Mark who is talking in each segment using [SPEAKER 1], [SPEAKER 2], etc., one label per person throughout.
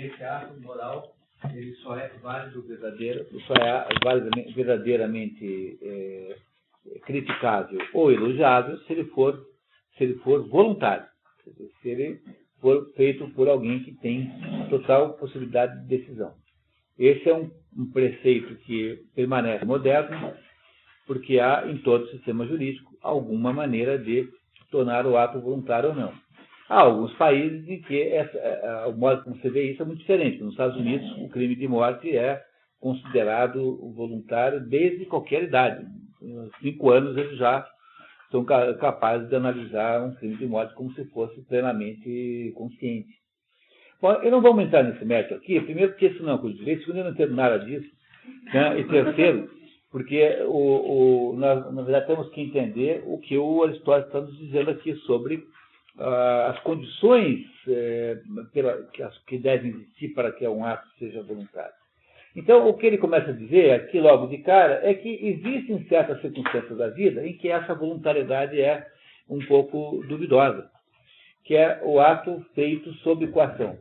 [SPEAKER 1] esse ato moral ele só é válido verdadeiramente criticável ou elogiável se ele for voluntário, se ele for feito por alguém que tem total possibilidade de decisão. Esse é um preceito que permanece moderno, porque há em todo o sistema jurídico alguma maneira de tornar o ato voluntário ou não. Há alguns países em que o modo como você vê isso é muito diferente. Nos Estados Unidos, o crime de morte é considerado voluntário desde qualquer idade. Em 5 anos, eles já são capazes de analisar um crime de morte como se fosse plenamente consciente. Bom, eu não vou aumentar nesse mérito aqui, primeiro porque isso não é coisa de direito, segundo eu não entendo nada disso, né? E terceiro, porque na verdade temos que entender o que o Aristóteles está nos dizendo aqui sobre as condições que devem existir para que um ato seja voluntário. Então, o que ele começa a dizer aqui logo de cara é que existem certas circunstâncias da vida em que essa voluntariedade é um pouco duvidosa, que é o ato feito sob coação.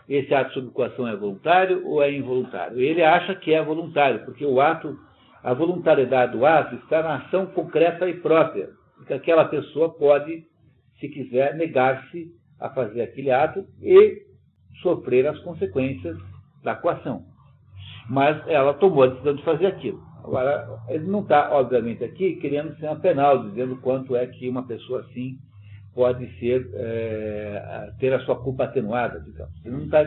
[SPEAKER 1] Esse ato sob coação é voluntário ou é involuntário? Ele acha que é voluntário, porque a voluntariedade do ato está na ação concreta e própria, porque aquela pessoa pode, se quiser, negar-se a fazer aquele ato e sofrer as consequências da coação. Mas ela tomou a decisão de fazer aquilo. Agora, ele não está, obviamente, aqui querendo ser uma penal, dizendo quanto é que uma pessoa assim pode ter a sua culpa atenuada, digamos. Ele não está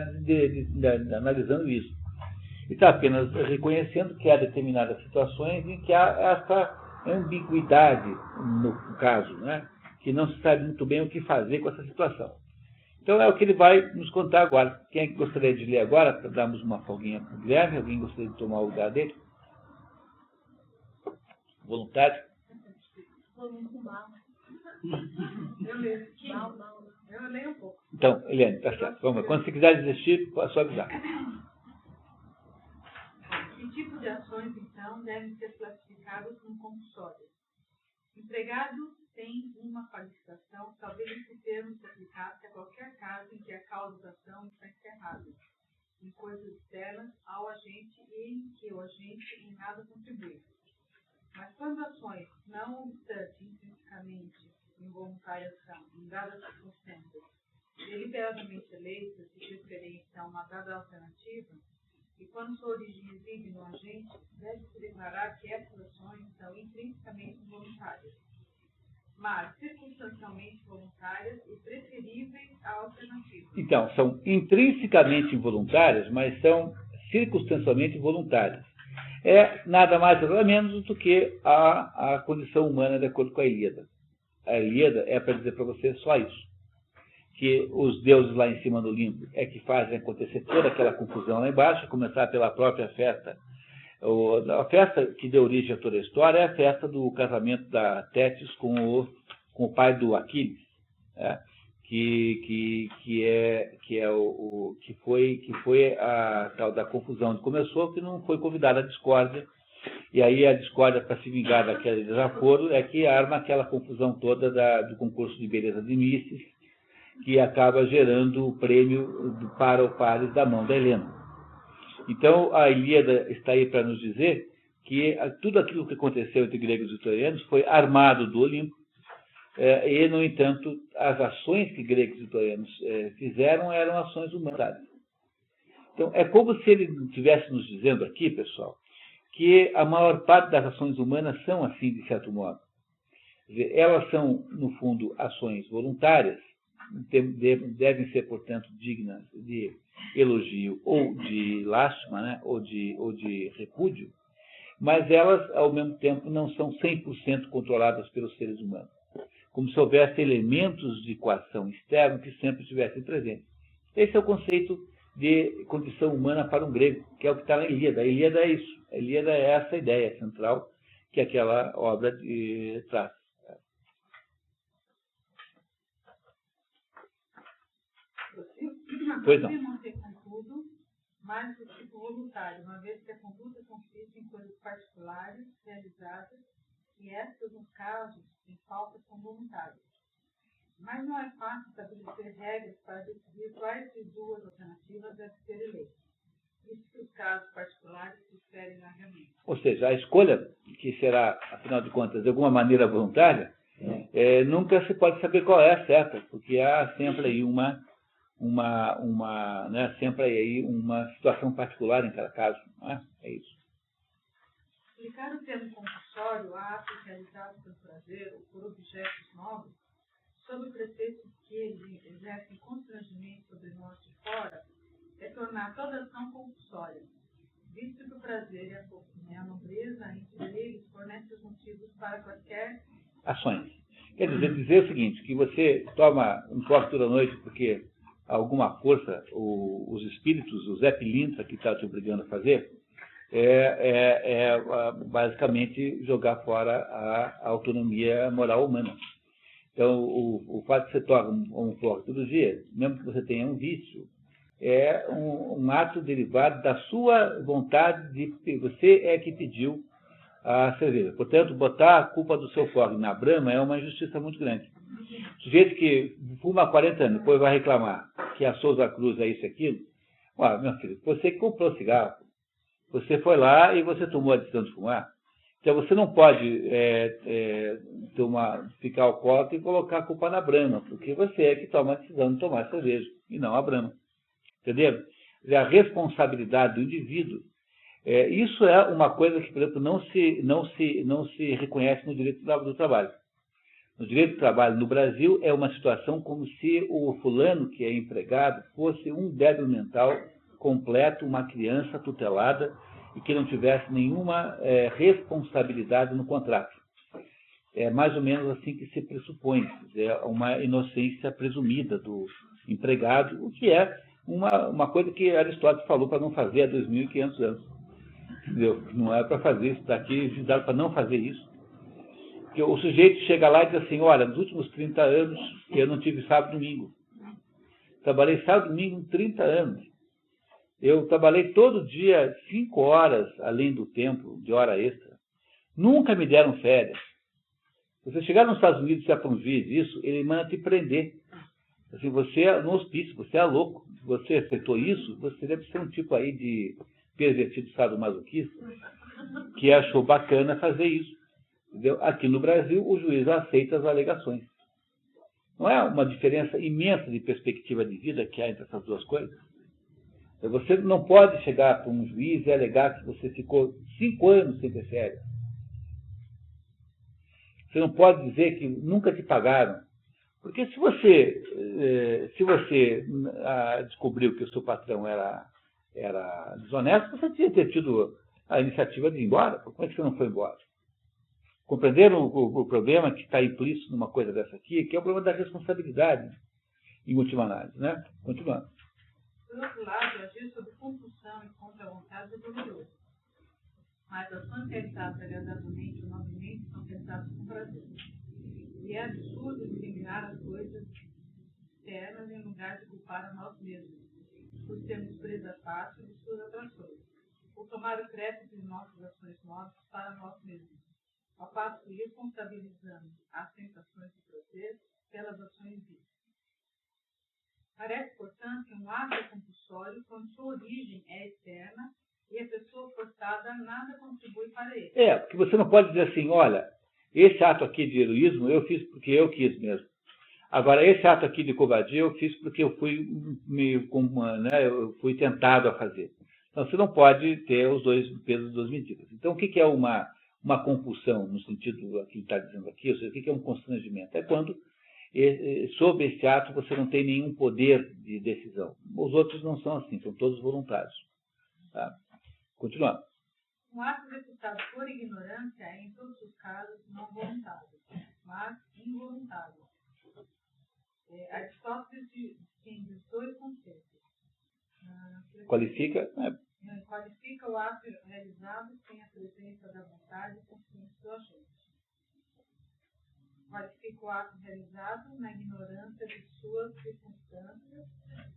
[SPEAKER 1] analisando isso. Ele está apenas reconhecendo que há determinadas situações em que há essa ambiguidade no caso, né? Que não se sabe muito bem o que fazer com essa situação. Então é o que ele vai nos contar agora. Quem é que gostaria de ler agora, para darmos uma folguinha para o Guilherme? Alguém gostaria de tomar o lugar dele? Voluntário?
[SPEAKER 2] Eu leio um pouco.
[SPEAKER 1] Então, Helene, tá certo. Vamos lá. Quando você quiser desistir, é só avisar.
[SPEAKER 2] Que tipo de ações, então, devem ser classificadas como compulsórias? Empregado tem uma qualificação, talvez esse termo se aplicasse a qualquer caso em que a causa da ação está encerrada, em coisas externas ao agente e em que o agente em nada contribui. Mas quando ações, não obstante intrinsecamente involuntárias são, em dadas circunstâncias, deliberadamente eleitas de preferência a uma dada alternativa, e quando sua origem reside no agente, deve-se declarar que essas ações são intrinsecamente involuntárias, mas circunstancialmente voluntárias e preferíveis à alternativa.
[SPEAKER 1] Então, são intrinsecamente involuntárias, mas são circunstancialmente voluntárias. É nada mais nada menos do que a condição humana de acordo com a Ilíada. A Ilíada é para dizer para você só isso. Que os deuses lá em cima do Olimpo é que fazem acontecer toda aquela confusão lá embaixo, a começar pela própria festa. A festa que deu origem a toda a história é a festa do casamento da Tétis com o pai do Aquiles, né? que foi a tal da confusão que começou, que não foi convidada a discórdia, e aí a discórdia, para se vingar daquele desaforo, é que arma aquela confusão toda do concurso de beleza de Misses, que acaba gerando o prêmio para o Paris da mão da Helena. Então, a Ilíada está aí para nos dizer que tudo aquilo que aconteceu entre gregos e troianos foi armado do Olimpo, e, no entanto, as ações que gregos e troianos fizeram eram ações humanas. Então, é como se ele estivesse nos dizendo aqui, pessoal, que a maior parte das ações humanas são assim, de certo modo. Quer dizer, elas são, no fundo, ações voluntárias, devem ser, portanto, dignas de elogio ou de lástima, né? ou de repúdio, mas elas, ao mesmo tempo, não são 100% controladas pelos seres humanos. Como se houvesse elementos de coação externa que sempre estivessem presentes. Esse é o conceito de condição humana para um grego, que é o que está na Ilíada. A Ilíada é isso. A Ilíada é essa ideia central que aquela obra traz. Pois não.
[SPEAKER 2] Mas do tipo voluntário, uma vez que a conduta consiste em coisas particulares realizadas, e estas, nos casos, em falta, são voluntárias. Mas não é fácil estabelecer regras para decidir quais de duas alternativas devem ser eleitas. Isso que os casos particulares diferem largamente.
[SPEAKER 1] Ou seja, a escolha, que será, afinal de contas, de alguma maneira voluntária, nunca se pode saber qual é a certa, porque há sempre aí sempre aí uma situação particular em cada caso, não é? É isso.
[SPEAKER 2] Aplicar o termo compulsório a atos realizados por prazer ou por objetos novos, sob o pretexto que eles exercem constrangimento sobre nós de fora, é tornar toda ação compulsória, visto que o prazer e a nobreza entre eles fornecem os motivos para quaisquer
[SPEAKER 1] ações. Quer dizer o seguinte, que você toma um copo toda noite porque alguma força, os espíritos, o Zé Pilintra que está te obrigando a fazer, basicamente jogar fora a autonomia moral humana. Então, o fato de você tomar um copo todo dia, mesmo que você tenha um vício, é um ato derivado da sua vontade de você é que pediu a cerveja. Portanto, botar a culpa do seu forte na Brahma é uma injustiça muito grande. O sujeito que fuma há 40 anos, depois vai reclamar que a Souza Cruz é isso e aquilo. Meu filho, você que comprou cigarro, você foi lá e você tomou a decisão de fumar. Então, você não pode ficar alcoólatra e colocar a culpa na Brahma, porque você é que toma a decisão de tomar cerveja, e não a Brahma. Entendeu? A responsabilidade do indivíduo. Isso é uma coisa que, por exemplo, não se reconhece no direito do trabalho. No direito do trabalho no Brasil é uma situação como se o fulano que é empregado fosse um débil mental completo, uma criança tutelada e que não tivesse nenhuma responsabilidade no contrato. É mais ou menos assim que se pressupõe, é uma inocência presumida do empregado, o que é uma coisa que Aristóteles falou para não fazer há 2.500 anos. Entendeu? Não é para fazer isso, está aqui visado para não fazer isso. Porque o sujeito chega lá e diz assim, olha, nos últimos 30 anos eu não tive sábado e domingo. Trabalhei sábado e domingo 30 anos. Eu trabalhei todo dia 5 horas além do tempo de hora extra. Nunca me deram férias. Se você chegar nos Estados Unidos e se aprumir disso, ele manda te prender. Assim, você é no hospício, você é louco. Se você aceitou isso, você deve ser um tipo aí de pervertido sadomasoquista que achou bacana fazer isso. Entendeu? Aqui no Brasil, o juiz aceita as alegações. Não é uma diferença imensa de perspectiva de vida que há entre essas duas coisas? Você não pode chegar para um juiz e alegar que você ficou 5 anos sem ter férias. Você não pode dizer que nunca te pagaram. Porque se você descobriu que o seu patrão era desonesto, você tinha ter tido a iniciativa de ir embora. Como é que você não foi embora? Compreenderam o problema que está implícito numa coisa dessa aqui, que é o problema da responsabilidade, em última análise, né? Continuando.
[SPEAKER 2] Por outro lado, agir sob compulsão e contra a vontade é doloroso. Mas ações realizadas agradavelmente ou nobremente são pensadas com prazer. E é absurdo eliminar as coisas externas em lugar de culpar a nós mesmos, por sermos presa fácil de suas atrações, ou tomar o crédito de nossas ações nobres para nós mesmos, ao passo que responsabilizamos as tentações de prazer pelas ações vícias. Parece, portanto, que um ato é compulsório quando sua origem é externa e a pessoa forçada nada contribui para ele.
[SPEAKER 1] Porque você não pode dizer assim, olha, esse ato aqui de heroísmo eu fiz porque eu quis mesmo. Agora, esse ato aqui de covardia eu fiz porque eu fui tentado a fazer. Então, você não pode ter os dois pesos das duas medidas. Então, o que é uma compulsão, no sentido que está dizendo aqui? Ou seja, o que é um constrangimento? É quando, sob esse ato, você não tem nenhum poder de decisão. Os outros não são assim, são todos voluntários. Tá? Continuando.
[SPEAKER 2] Um ato executado por ignorância é, em todos os casos, não voluntário, mas involuntário. Aristóteles distingue os dois conceitos.
[SPEAKER 1] Qualifica
[SPEAKER 2] o ato realizado sem a presença da vontade e consciência do agente. qualifica o ato realizado na ignorância de suas circunstâncias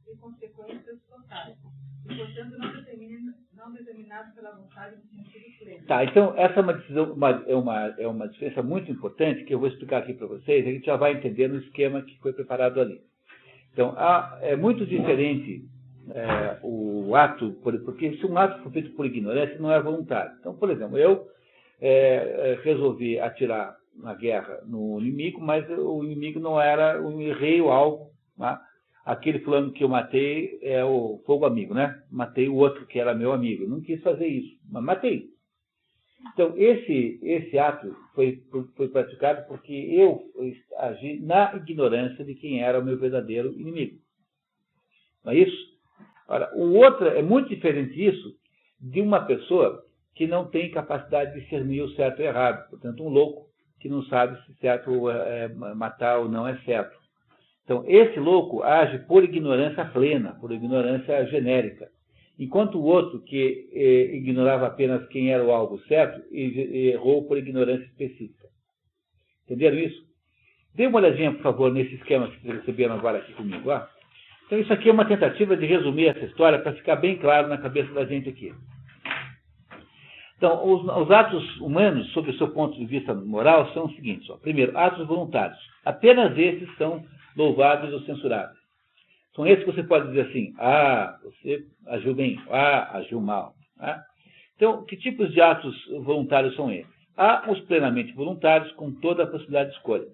[SPEAKER 2] e consequências totais, e, portanto, não determinado pela vontade no sentido pleno.
[SPEAKER 1] Tá, então essa é uma decisão, é uma diferença muito importante que eu vou explicar aqui para vocês, a gente já vai entender no esquema que foi preparado ali. Então, é muito diferente o ato, porque se um ato for feito por ignorância, não é voluntário. Então, por exemplo, eu resolvi atirar na guerra no inimigo, mas o inimigo não era, eu errei o alvo, né? Aquele fulano que eu matei é o fogo amigo, né? Matei o outro que era meu amigo. Eu não quis fazer isso, mas matei. Então, esse ato foi praticado porque eu agi na ignorância de quem era o meu verdadeiro inimigo. Não é isso? Ora, o outro é muito diferente disso de uma pessoa que não tem capacidade de discernir o certo e o errado. Portanto, um louco que não sabe se certo matar ou não é certo. Então, esse louco age por ignorância plena, por ignorância genérica. Enquanto o outro, que ignorava apenas quem era o alvo certo, errou por ignorância específica. Entenderam isso? Dê uma olhadinha, por favor, nesse esquema que vocês receberam agora aqui comigo. Ó. Então, isso aqui é uma tentativa de resumir essa história para ficar bem claro na cabeça da gente aqui. Então, os atos humanos, sob o seu ponto de vista moral, são os seguintes. Ó. Primeiro, atos voluntários. Apenas esses são louváveis ou censuráveis. São esses que você pode dizer assim, você agiu bem, agiu mal. Tá? Então, que tipos de atos voluntários são esses? Há os plenamente voluntários com toda a possibilidade de escolha,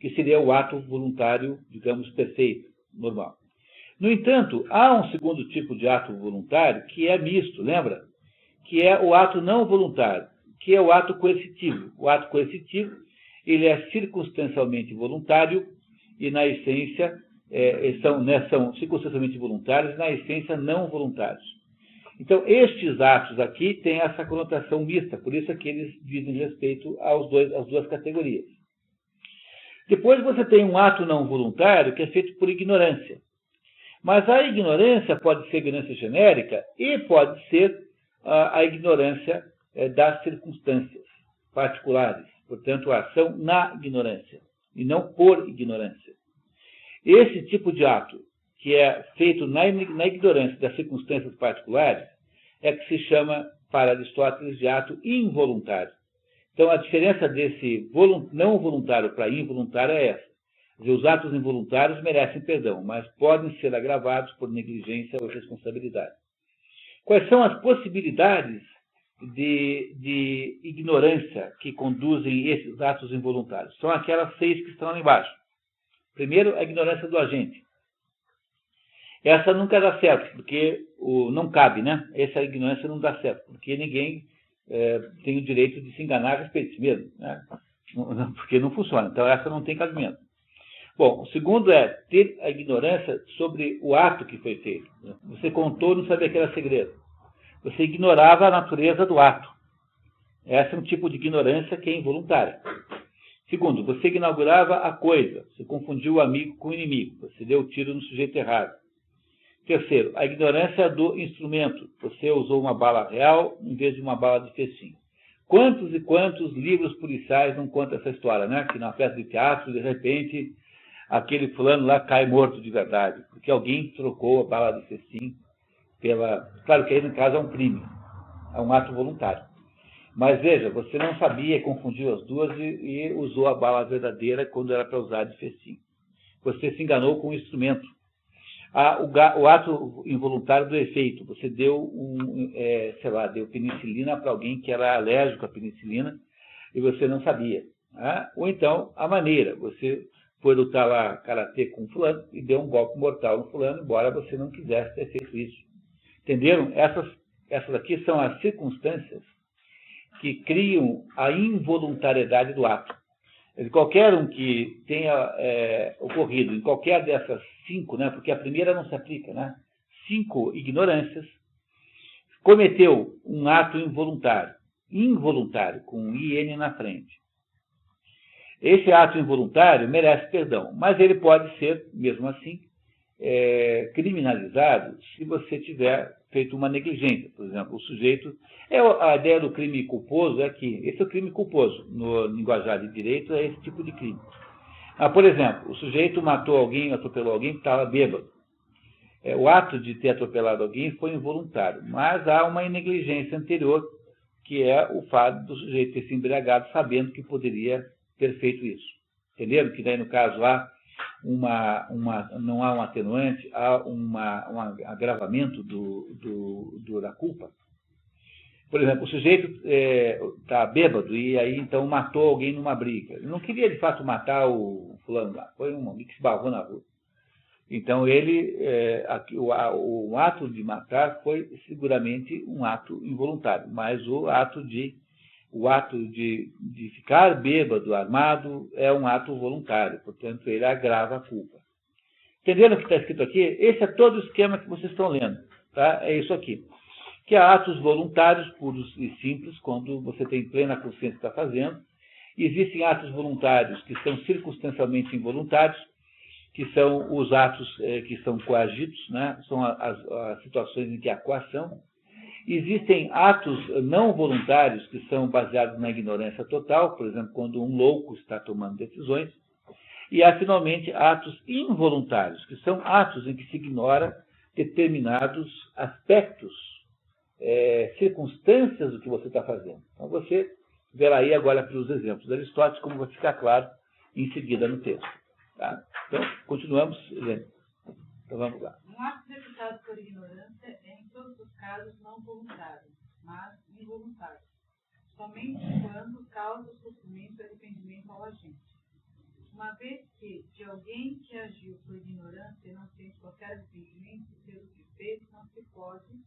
[SPEAKER 1] que seria o ato voluntário, digamos, perfeito, normal. No entanto, há um segundo tipo de ato voluntário que é misto, lembra? Que é o ato não voluntário, que é o ato coercitivo. O ato coercitivo, ele é circunstancialmente voluntário e, na essência, são circunstancialmente voluntários e, na essência, não voluntários. Então, estes atos aqui têm essa conotação mista, por isso é que eles dizem respeito às duas categorias. Depois você tem um ato não voluntário que é feito por ignorância. Mas a ignorância pode ser ignorância genérica e pode ser a ignorância das circunstâncias particulares. Portanto, a ação na ignorância e não por ignorância. Esse tipo de ato, que é feito na ignorância das circunstâncias particulares, é que se chama, para Aristóteles, de ato involuntário. Então, a diferença desse não voluntário para involuntário é essa. Os atos involuntários merecem perdão, mas podem ser agravados por negligência ou responsabilidade. Quais são as possibilidades de ignorância que conduzem esses atos involuntários? São aquelas 6 que estão lá embaixo. Primeiro, a ignorância do agente. Essa nunca dá certo, porque não cabe, né? Essa ignorância não dá certo, porque ninguém tem o direito de se enganar a respeito de si mesmo, né? Porque não funciona. Então, essa não tem cabimento. Bom, o segundo é ter a ignorância sobre o ato que foi feito. Você contou e não sabia que era segredo. Você ignorava a natureza do ato. Esse é um tipo de ignorância que é involuntária. Segundo, você ignorava a coisa. Você confundiu o amigo com o inimigo. Você deu o tiro no sujeito errado. Terceiro, a ignorância do instrumento. Você usou uma bala real em vez de uma bala de festim. Quantos e quantos livros policiais não contam essa história, né? Que na peça de teatro, de repente, aquele fulano lá cai morto de verdade, porque alguém trocou a bala de festim pela... Claro que aí, no caso, é um crime, é um ato voluntário. Mas veja, você não sabia, confundiu as duas e usou a bala verdadeira quando era para usar de festim. Você se enganou com o instrumento. O ato involuntário do efeito. Você deu deu penicilina para alguém que era alérgico à penicilina e você não sabia. Tá? Ou então, a maneira. Você foi lutar lá karatê com fulano e deu um golpe mortal no fulano, embora você não quisesse ter feito isso. Entenderam? Essas aqui são as circunstâncias que criam a involuntariedade do ato. Qualquer um que tenha ocorrido em qualquer dessas 5, né, porque a primeira não se aplica, né, 5 ignorâncias, cometeu um ato involuntário, com um IN na frente. Esse ato involuntário merece perdão, mas ele pode ser, mesmo assim, criminalizado se você tiver feito uma negligência. Por exemplo, o sujeito... a ideia do crime culposo é que esse é o crime culposo. No linguajar de direito é esse tipo de crime. Por exemplo, o sujeito matou alguém, atropelou alguém que estava bêbado. O ato de ter atropelado alguém foi involuntário, mas há uma negligência anterior, que é o fato do sujeito ter se embriagado sabendo que poderia ter feito isso. Entenderam? Que daí, no caso, há não há um atenuante, há um agravamento da culpa. Por exemplo, o sujeito está bêbado e aí então matou alguém numa briga. Ele não queria de fato matar o fulano lá, foi um homem que se barrou na rua. Então o ato de matar foi seguramente um ato involuntário, mas o ato de ficar bêbado, armado, é um ato voluntário, portanto ele agrava a culpa. Entenderam o que está escrito aqui? Esse é todo o esquema que vocês estão lendo, tá? É isso aqui. Que há atos voluntários, puros e simples, quando você tem plena consciência que está fazendo. Existem atos voluntários que são circunstancialmente involuntários, que são os atos que são coagidos, né? São as situações em que há coação. Existem atos não voluntários que são baseados na ignorância total, por exemplo, quando um louco está tomando decisões. E há, finalmente, atos involuntários, que são atos em que se ignora determinados aspectos, circunstâncias do que você está fazendo. Então, você verá aí agora pelos exemplos de Aristóteles, como vai ficar claro em seguida no texto. Tá? Então, continuamos lendo. Então, vamos lá.
[SPEAKER 2] Um ato executado por ignorância é, em todos os casos, não voluntário, mas involuntário, somente quando causa sofrimento e arrependimento ao agente. Uma vez que, de alguém que agiu por ignorância não sente qualquer arrependimento pelo que fez, não se pode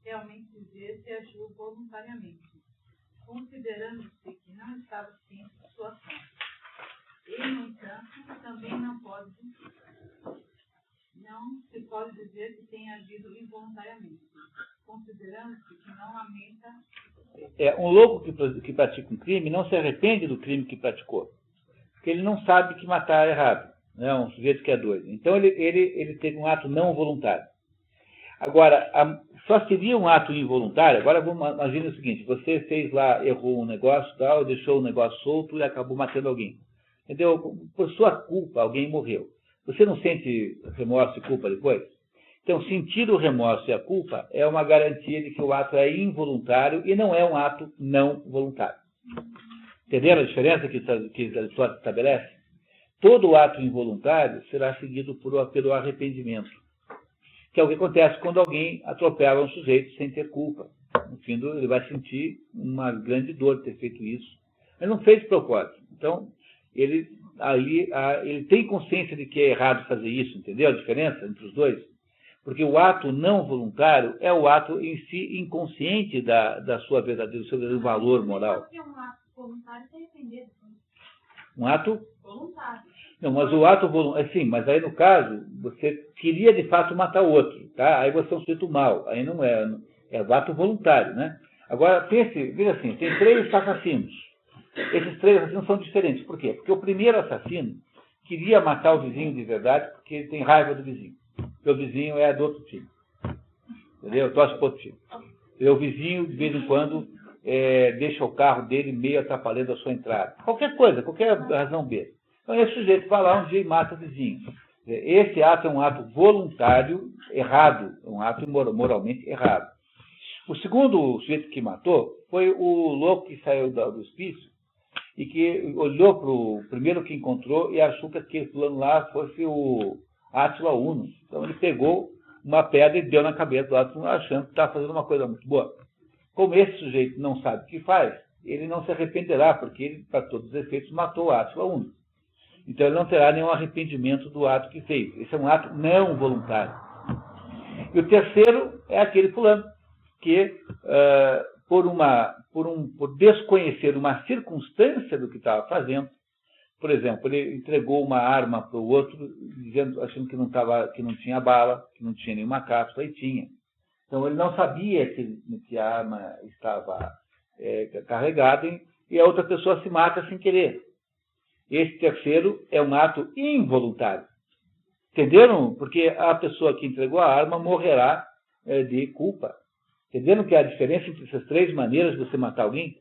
[SPEAKER 2] realmente dizer se agiu voluntariamente, considerando-se que não estava ciente de sua ação. E, no entanto, também não se pode dizer que tenha agido involuntariamente, considerando-se que não lamenta.
[SPEAKER 1] Um louco que pratica um crime não se arrepende do crime que praticou, porque ele não sabe que matar é errado, né? Um sujeito que é doido. Então ele teve um ato não voluntário. Agora, só seria um ato involuntário. Agora imagine o seguinte: você fez lá, errou um negócio, tal, deixou o negócio solto e acabou matando alguém. Entendeu? Por sua culpa, alguém morreu. Você não sente remorso e culpa depois? Então, sentir o remorso e a culpa é uma garantia de que o ato é involuntário e não é um ato não voluntário. Entenderam a diferença que Aristóteles estabelece? Todo ato involuntário será seguido pelo arrependimento, que é o que acontece quando alguém atropela um sujeito sem ter culpa. No fim, ele vai sentir uma grande dor de ter feito isso. Ele não fez de propósito. Então, ele tem consciência de que é errado fazer isso, entendeu a diferença entre os dois? Porque o ato não voluntário é o ato em si inconsciente do seu verdadeiro valor moral.
[SPEAKER 2] Um ato voluntário se arrepender.
[SPEAKER 1] Um ato?
[SPEAKER 2] Voluntário.
[SPEAKER 1] Não, mas o ato voluntário... Sim, mas aí no caso, você queria de fato matar o outro, tá? Aí você é um sujeito mau, aí não é o ato voluntário, né? Agora, veja assim, tem 3 assassinos. Esses 3 assassinos são diferentes. Por quê? Porque o primeiro assassino queria matar o vizinho de verdade porque ele tem raiva do vizinho. Porque o vizinho é do outro time. Entendeu? Torce para o outro time. E o vizinho, de vez em quando, deixa o carro dele meio atrapalhando a sua entrada. Qualquer coisa, qualquer razão B. Então, esse sujeito vai lá um dia e mata o vizinho. Esse ato é um ato voluntário errado, um ato moralmente errado. O segundo sujeito que matou foi o louco que saiu do hospício e que olhou para o primeiro que encontrou e achou que aquele fulano lá fosse o Átila Uno. Então ele pegou uma pedra e deu na cabeça do Átila Uno, achando que estava fazendo uma coisa muito boa. Como esse sujeito não sabe o que faz, ele não se arrependerá, porque ele, para todos os efeitos, matou o Átila Uno. Então ele não terá nenhum arrependimento do ato que fez. Esse é um ato não voluntário. E o terceiro é aquele fulano que, por desconhecer uma circunstância do que estava fazendo, por exemplo, ele entregou uma arma para o outro, achando que não tinha bala, que não tinha nenhuma cápsula, e tinha. Então ele não sabia que a arma estava carregada e a outra pessoa se mata sem querer. Esse terceiro é um ato involuntário. Entenderam? Porque a pessoa que entregou a arma morrerá de culpa. Entenderam que há diferença entre essas três maneiras de você matar alguém?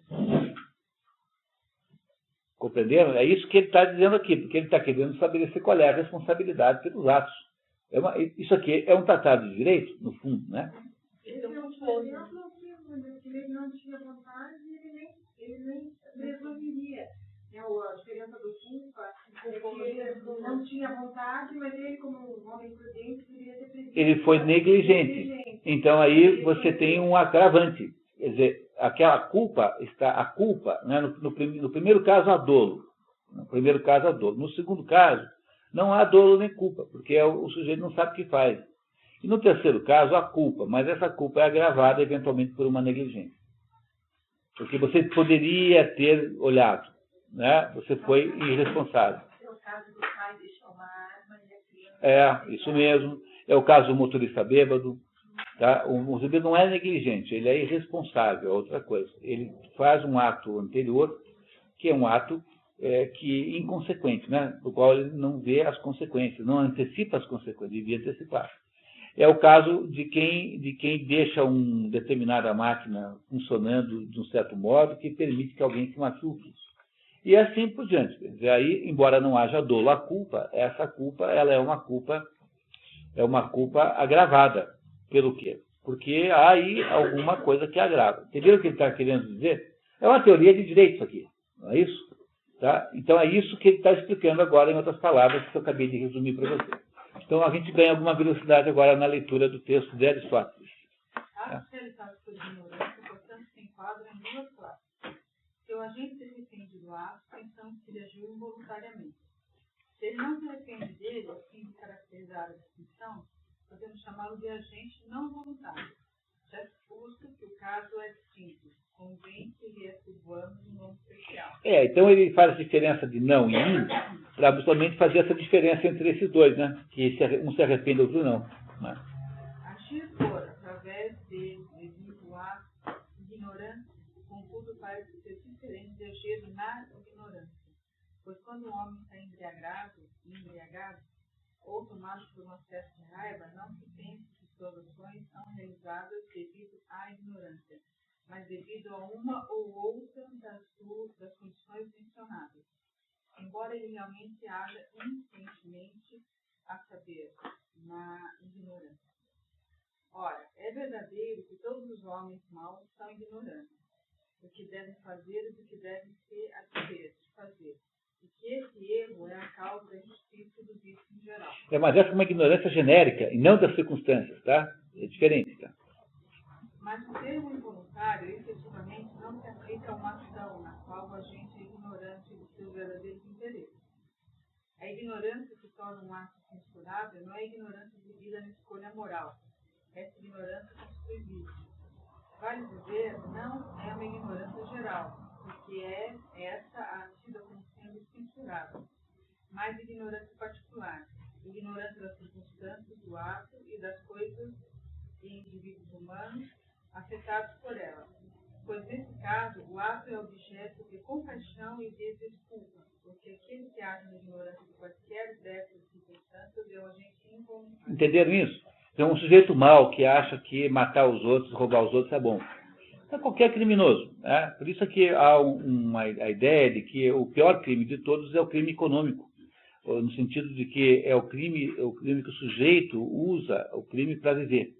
[SPEAKER 1] Compreenderam? É isso que ele está dizendo aqui, porque ele está querendo estabelecer qual é a responsabilidade pelos atos. Isso aqui é um tratado de direito, no fundo, né?
[SPEAKER 3] Esse é um exemplo que ele não tinha vontade e ele nem resolveria. A diferença do culpa, ele não tinha vontade, mas ele, como um homem prudente, deveria ter previsto.
[SPEAKER 1] Ele foi negligente. Então aí você tem um agravante. Quer dizer, aquela culpa está, a culpa, né, no primeiro caso, há dolo. No primeiro caso, há dolo. No segundo caso, não há dolo nem culpa, porque o sujeito não sabe o que faz. E no terceiro caso, há culpa, mas essa culpa é agravada eventualmente por uma negligência. Porque você poderia ter olhado, né? Você foi irresponsável.
[SPEAKER 2] É o caso do pai deixar uma arma e a criança...
[SPEAKER 1] Isso mesmo. É o caso do motorista bêbado. Tá? O motorista não é negligente, ele é irresponsável, é outra coisa. Ele faz um ato anterior, que é um ato que inconsequente, né? Do qual ele não vê as consequências, não antecipa as consequências, devia antecipar. É o caso de quem deixa uma determinada máquina funcionando de um certo modo que permite que alguém se machuque. E assim por diante. Quer dizer, aí, embora não haja dolo à culpa, essa culpa ela é uma culpa agravada. Pelo quê? Porque há aí alguma coisa que agrava. Entenderam o que ele está querendo dizer? É uma teoria de direito isso aqui, não é isso? Tá? Então é isso que ele está explicando agora, em outras palavras, que eu acabei de resumir para você. Então a gente ganha alguma velocidade agora na leitura do texto de Aristóteles.
[SPEAKER 2] Atos realizados por ignorância, portanto, se enquadram em duas classes. Se o agente se arrepende do ato, pensamos que ele agiu involuntariamente. Se ele não se arrepende dele, a fim de caracterizar a distinção, podemos chamá-lo de agente não voluntário. Já exposto que o caso é distinto, convém que lhe atribuamos um nome especial.
[SPEAKER 1] Então ele faz a diferença de não e in para justamente fazer essa diferença entre esses dois, né? Que um se arrepende, outro não. Né?
[SPEAKER 2] Agir por, através devido à ignorância, contudo parece ser diferente de agir na ignorância. Pois quando o homem está embriagado, ou tomado por um excesso de raiva, não se pense que suas ações são realizadas devido à ignorância, mas devido a uma ou outra das condições mencionadas. Embora ele realmente haja inconscientemente, a saber, na ignorância. Ora, é verdadeiro que todos os homens maus são ignorantes, do que devem fazer e do que devem se abster de fazer. E que esse erro é a causa da injustiça do vício em geral.
[SPEAKER 1] Mas essa é uma ignorância genérica e não das circunstâncias, tá? É diferente, tá?
[SPEAKER 2] Mas o termo involuntário, efetivamente, não se aplica a uma ação na qual o agente é ignorante dos seus verdadeiros interesses. A ignorância que torna um ato censurável não é ignorância devida na escolha moral. Essa ignorância constitui vício. Vale dizer, não é uma ignorância geral, porque é essa a tida como sendo censurável, mas ignorância particular, ignorância das circunstâncias do ato e das coisas e indivíduos humanos afetados por ela, pois nesse caso o ato é objeto de compaixão e de desculpa, porque aquele que age na ignorância de quaisquer dessas circunstâncias é um agente involuntário.
[SPEAKER 1] Entenderam isso? Então, um sujeito mau que acha que matar os outros, roubar os outros é bom. É qualquer criminoso. Né? Por isso que há a ideia de que o pior crime de todos é o crime econômico, no sentido de que é o crime que o sujeito usa o crime para viver.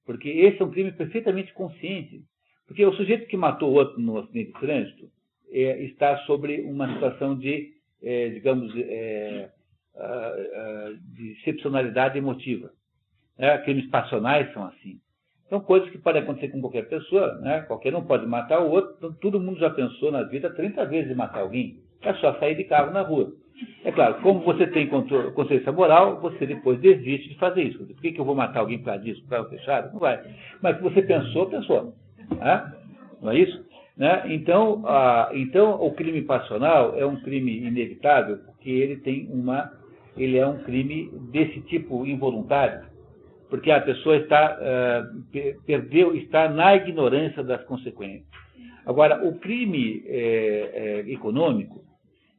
[SPEAKER 1] Porque esse é um crime perfeitamente consciente. Porque o sujeito que matou o outro no acidente de trânsito está sobre uma situação de, de excepcionalidade emotiva. Crimes passionais são assim. São coisas que podem acontecer com qualquer pessoa, né? Qualquer um pode matar o outro. Então, todo mundo já pensou na vida 30 vezes em matar alguém. É só sair de carro na rua. É claro, como você tem consciência moral, você depois desiste de fazer isso. Por que eu vou matar alguém por causa disso, por causa fechado? Não vai. Mas se você pensou. Né? Não é isso? Né? Então, o crime passional é um crime inevitável, porque ele é um crime desse tipo involuntário. Porque a pessoa está na ignorância das consequências. Agora, o crime econômico,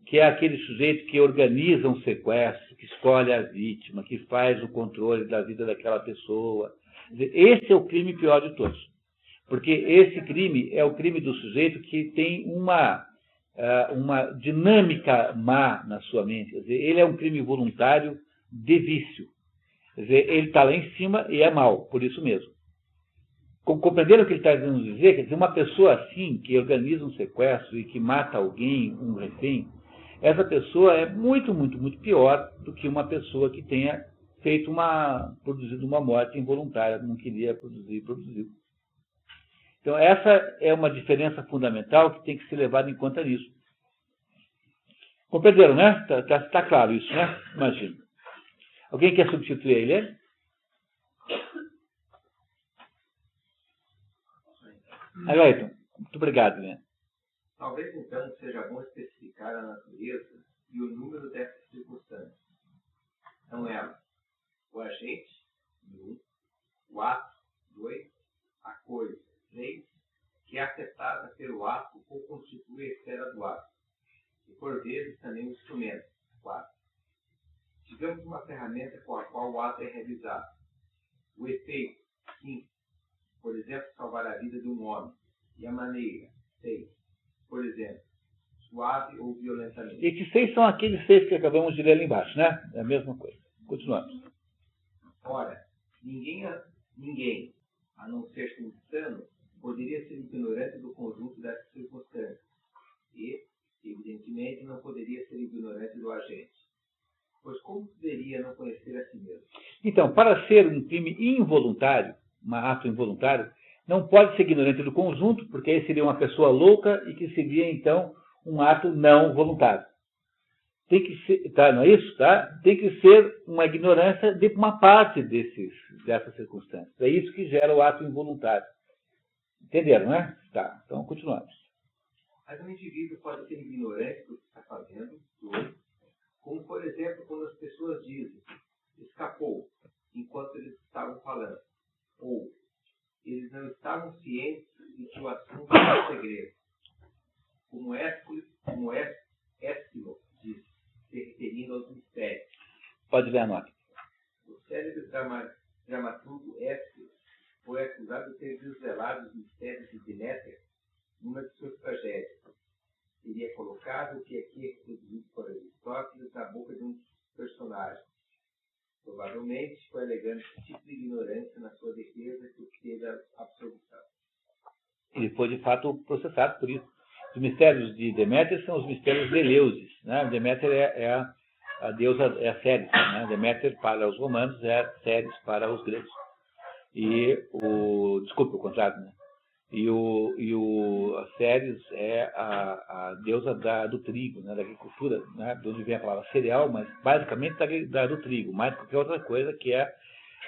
[SPEAKER 1] que é aquele sujeito que organiza um sequestro, que escolhe a vítima, que faz o controle da vida daquela pessoa. Esse é o crime pior de todos. Porque esse crime é o crime do sujeito que tem uma dinâmica má na sua mente. Quer dizer, ele é um crime voluntário de vício. Quer dizer, ele está lá em cima e é mau, por isso mesmo. Compreenderam o que ele está querendo dizer? Quer dizer, uma pessoa assim, que organiza um sequestro e que mata alguém, um refém, essa pessoa é muito, muito, muito pior do que uma pessoa que tenha produzido uma morte involuntária, não queria produzir e produziu. Então, essa é uma diferença fundamental que tem que ser levada em conta nisso. Compreenderam, né? Tá claro isso, né? Imagino. Alguém quer substituir ele? Ailton, muito obrigado, né?
[SPEAKER 4] Talvez, então, seja bom especificar a natureza e o número dessas circunstâncias. São elas: o agente, 1, o ato, 2, a coisa, 3, que é afetada pelo ato ou constitui a esfera do ato, e por vezes também o instrumento, 4. Digamos uma ferramenta com a qual o ato é realizado. O efeito, 5. Por exemplo, salvar a vida de um homem. E a maneira, 6. Por exemplo, suave ou violentamente.
[SPEAKER 1] Esses 6 são aqueles 6 que acabamos de ler ali embaixo, né? É a mesma coisa. Continuamos.
[SPEAKER 4] Ora, ninguém, a não ser insano, poderia ser ignorante do conjunto dessas circunstâncias. E, evidentemente, não poderia ser ignorante do agente. Pois como poderia não conhecer a si mesmo? Então,
[SPEAKER 1] para ser um crime involuntário, um ato involuntário, não pode ser ignorante do conjunto, porque aí seria uma pessoa louca e que seria, então, um ato não voluntário. Tem que ser, tá, não é isso? Tá? Tem que ser uma ignorância de uma parte dessas circunstâncias. É isso que gera o ato involuntário. Entenderam, né? Tá, então continuamos.
[SPEAKER 4] Mas um indivíduo pode ser ignorante do que está fazendo, como, por exemplo, quando as pessoas dizem escapou, enquanto eles estavam falando, ou eles não estavam cientes de que o assunto era segredo. Como Ésquilo disse, se referindo aos mistérios.
[SPEAKER 1] Pode ler a nota.
[SPEAKER 4] O célebre dramaturgo Ésquilo foi acusado de ter desvelado os mistérios de Deméter numa de suas tragédias. Teria colocado o que aqui é reproduzido por Aristóteles na boca de um personagem. Provavelmente foi alegando tipo de ignorância na sua defesa que obteve a absolvição.
[SPEAKER 1] Ele foi, de fato, processado por isso. Os mistérios de Deméter são os mistérios de Eleusis. Né? Deméter é a deusa, é a Ceres. Né? Deméter para os romanos é a Ceres para os gregos. Desculpe, o contrário, né? A Ceres é a deusa do trigo, né? Da agricultura, né? De onde vem a palavra cereal, mas basicamente do trigo, mais do que qualquer outra coisa, que é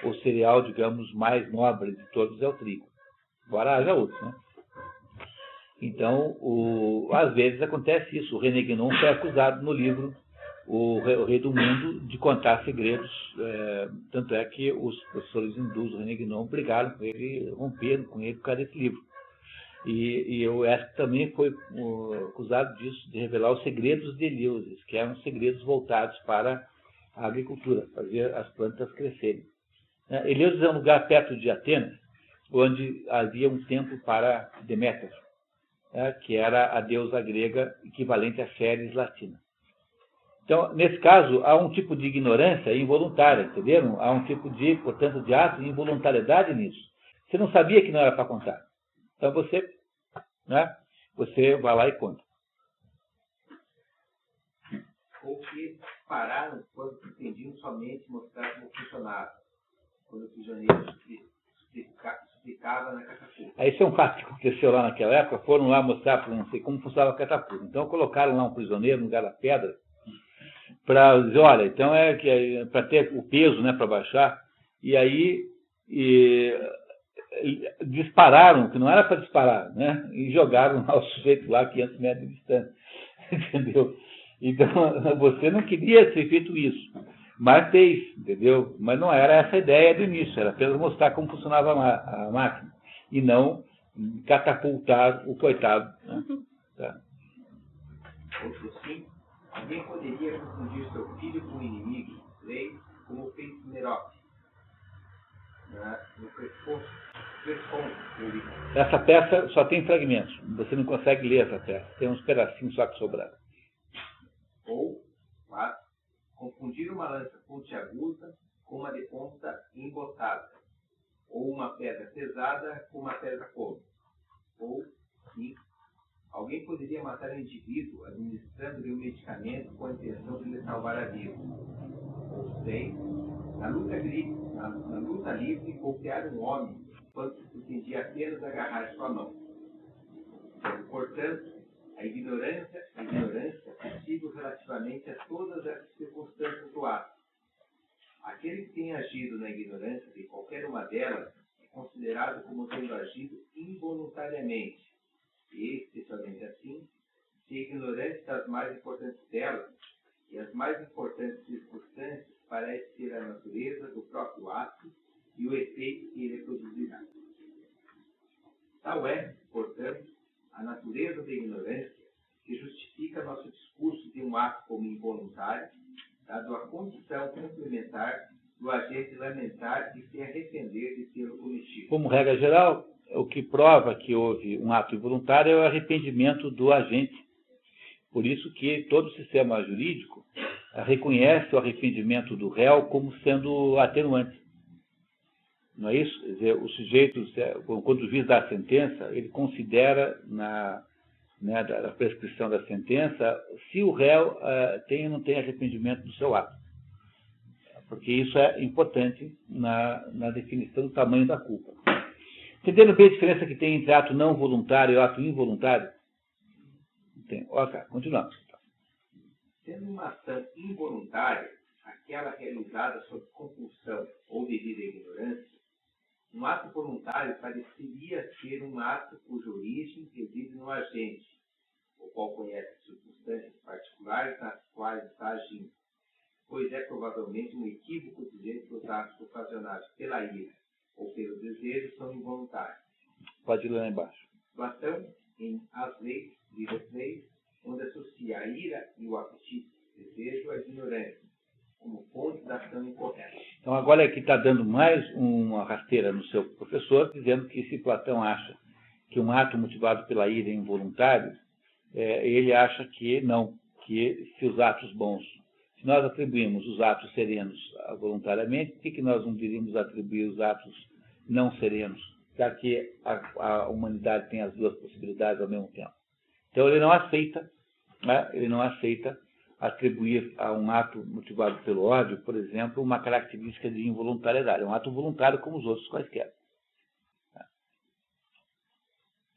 [SPEAKER 1] o cereal, digamos, mais nobre de todos é o trigo. Agora haja outros, né? Então, às vezes acontece isso. O René Guénon foi acusado no livro O Rei do Mundo de contar segredos. Tanto é que os professores hindus do René Guénon brigaram com ele, romperam com ele por causa desse livro. E o Ésquilo também foi acusado disso, de revelar os segredos de Eleusis, que eram segredos voltados para a agricultura, fazer as plantas crescerem. Eleusis é um lugar perto de Atenas, onde havia um templo para Deméter, que era a deusa grega equivalente a Ceres latina. Então, nesse caso, há um tipo de ignorância involuntária, entenderam? Há um tipo de, portanto, de ato de involuntariedade nisso. Você não sabia que não era para contar. Então, você vai lá e conta.
[SPEAKER 4] Ou que pararam quando pretendiam somente mostrar como funcionava, quando o prisioneiro suplicava na catapulta.
[SPEAKER 1] Isso é um fato que aconteceu lá naquela época. Foram lá mostrar para não sei como funcionava a catapulta. Então, colocaram lá um prisioneiro no lugar da pedra para dizer, olha, então para ter o peso, né, para baixar. E aí dispararam, que não era para disparar, né? E jogaram lá o sujeito lá 500 metros de distância. Entendeu? Então, você não queria ter feito isso, mas fez, entendeu? Mas não era essa a ideia do início, era apenas mostrar como funcionava a máquina, e não catapultar o coitado. Né? Tá.
[SPEAKER 4] Outro sim, Alguém poderia confundir seu filho com um inimigo, lei, como fez Merope, no presponto que eu li.
[SPEAKER 1] Essa peça só tem fragmentos. Você não consegue ler essa peça. Tem uns pedacinhos só que sobraram.
[SPEAKER 4] Ou, 4, confundir uma lança pontiaguda com uma de ponta embotada, ou uma pedra pesada com uma pedra curva. Ou, 5, alguém poderia matar um indivíduo administrando-lhe um medicamento com a intenção de lhe salvar a vida. Ou 6, na luta livre, golpear um homem quando se pretendia apenas agarrar sua mão. Portanto, a ignorância é possível relativamente a todas essas circunstâncias do ato. Aquele que tem agido na ignorância de qualquer uma delas é considerado como tendo agido involuntariamente, e, especialmente assim, se é ignorante das mais importantes delas, e as mais importantes circunstâncias parece ser a natureza do próprio ato e o efeito que ele produzirá. Tal é, portanto, a natureza da ignorância que justifica nosso discurso de um ato como involuntário, dado a condição complementar do agente lamentar e se arrepender de tê-lo cometido.
[SPEAKER 1] Como regra geral, o que prova que houve um ato involuntário é o arrependimento do agente. Por isso que todo o sistema jurídico reconhece o arrependimento do réu como sendo atenuante. Não é isso? Quer dizer, o sujeito, quando o juiz dá a sentença, ele considera na prescrição da sentença se o réu tem ou não tem arrependimento do seu ato. Porque isso é importante na definição do tamanho da culpa. Entendendo bem a diferença que tem entre ato não voluntário e ato involuntário? Ok, continuamos.
[SPEAKER 4] Sendo uma ação involuntária, aquela realizada sob compulsão ou devido à ignorância, um ato voluntário pareceria ser um ato cuja origem reside no agente, o qual conhece circunstâncias particulares nas quais está agindo, pois é provavelmente um equívoco dizer que os atos ocasionados pela ira ou pelo desejo são involuntários.
[SPEAKER 1] Pode ler lá embaixo.
[SPEAKER 4] Platão, em As Leis, livro 3, onde associa a ira e o apetite, desejo, à ignorância, como fonte da ação incorreta.
[SPEAKER 1] Então, agora é que está dando mais uma rasteira no seu professor, dizendo que se Platão acha que um ato motivado pela ira é involuntário, ele acha que não, que se os atos bons, se nós atribuímos os atos serenos voluntariamente, por que nós não deveríamos atribuir os atos não serenos, já que a humanidade tem as duas possibilidades ao mesmo tempo? Então, ele não aceita atribuir a um ato motivado pelo ódio, por exemplo, uma característica de involuntariedade. É um ato voluntário como os outros quaisquer.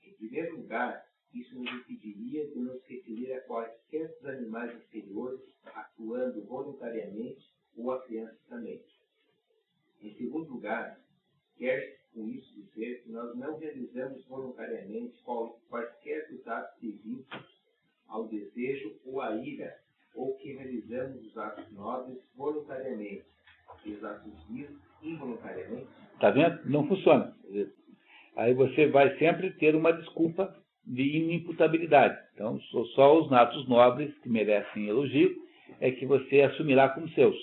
[SPEAKER 4] Em primeiro lugar, isso nos impediria de nos referir a quaisquer dos animais inferiores atuando voluntariamente ou a crianças também. Em segundo lugar, quer-se com isso dizer que nós não realizamos voluntariamente quaisquer dos atos devidos ao desejo ou à ira, ou que realizamos os atos nobres voluntariamente e os atos vis involuntariamente.
[SPEAKER 1] Está vendo? Não funciona. Aí você vai sempre ter uma desculpa de inimputabilidade. Então, só os atos nobres que merecem elogio é que você assumirá como seus.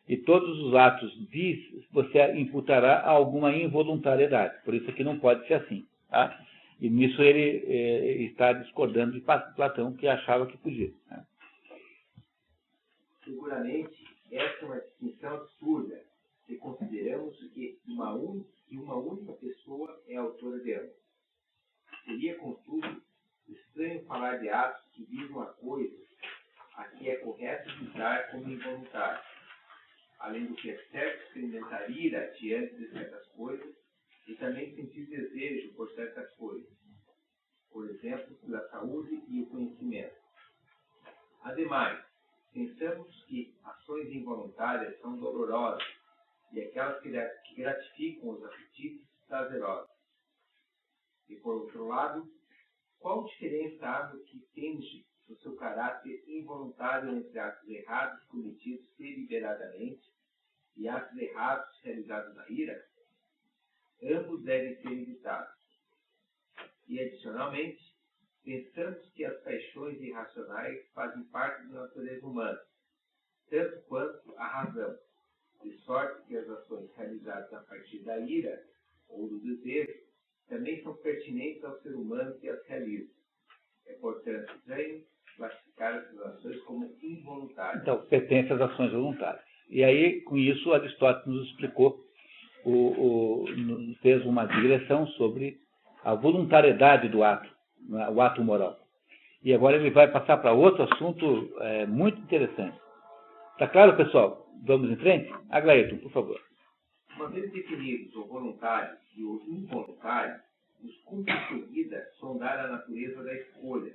[SPEAKER 1] E todos os atos vis você imputará a alguma involuntariedade. Por isso que não pode ser assim. Tá? E nisso ele está discordando de Platão, que achava que podia. Tá?
[SPEAKER 4] Seguramente, essa é uma distinção absurda, se consideramos que uma única pessoa é autora dela. Seria, contudo, estranho falar de atos que visam a coisa a que é correto visar como involuntário, além do que é certo experimentar ira diante de certas coisas e também sentir desejo por certas coisas, por exemplo, pela saúde e o conhecimento. Ademais, pensamos que ações involuntárias são dolorosas e aquelas que gratificam os apetites prazerosos. E, por outro lado, qual diferença há no que tende o seu caráter involuntário entre atos errados cometidos deliberadamente e atos errados realizados na ira? Ambos devem ser evitados. E, adicionalmente, Pensamos que as paixões irracionais fazem parte da natureza humana, tanto quanto a razão, de sorte que as ações realizadas a partir da ira ou do desejo também são pertinentes ao ser humano que as realiza. É, portanto, estranho classificar essas ações como involuntárias.
[SPEAKER 1] Então, pertence às ações voluntárias. E aí, com isso, Aristóteles nos explicou, fez uma digressão sobre a voluntariedade do ato, o ato moral. E agora ele vai passar para outro assunto muito interessante. Está claro, pessoal? Vamos em frente? Aglaíton, por favor.
[SPEAKER 4] Uma vez definidos o voluntário e o involuntário, nos cumpre em seguida sondar a natureza da escolha,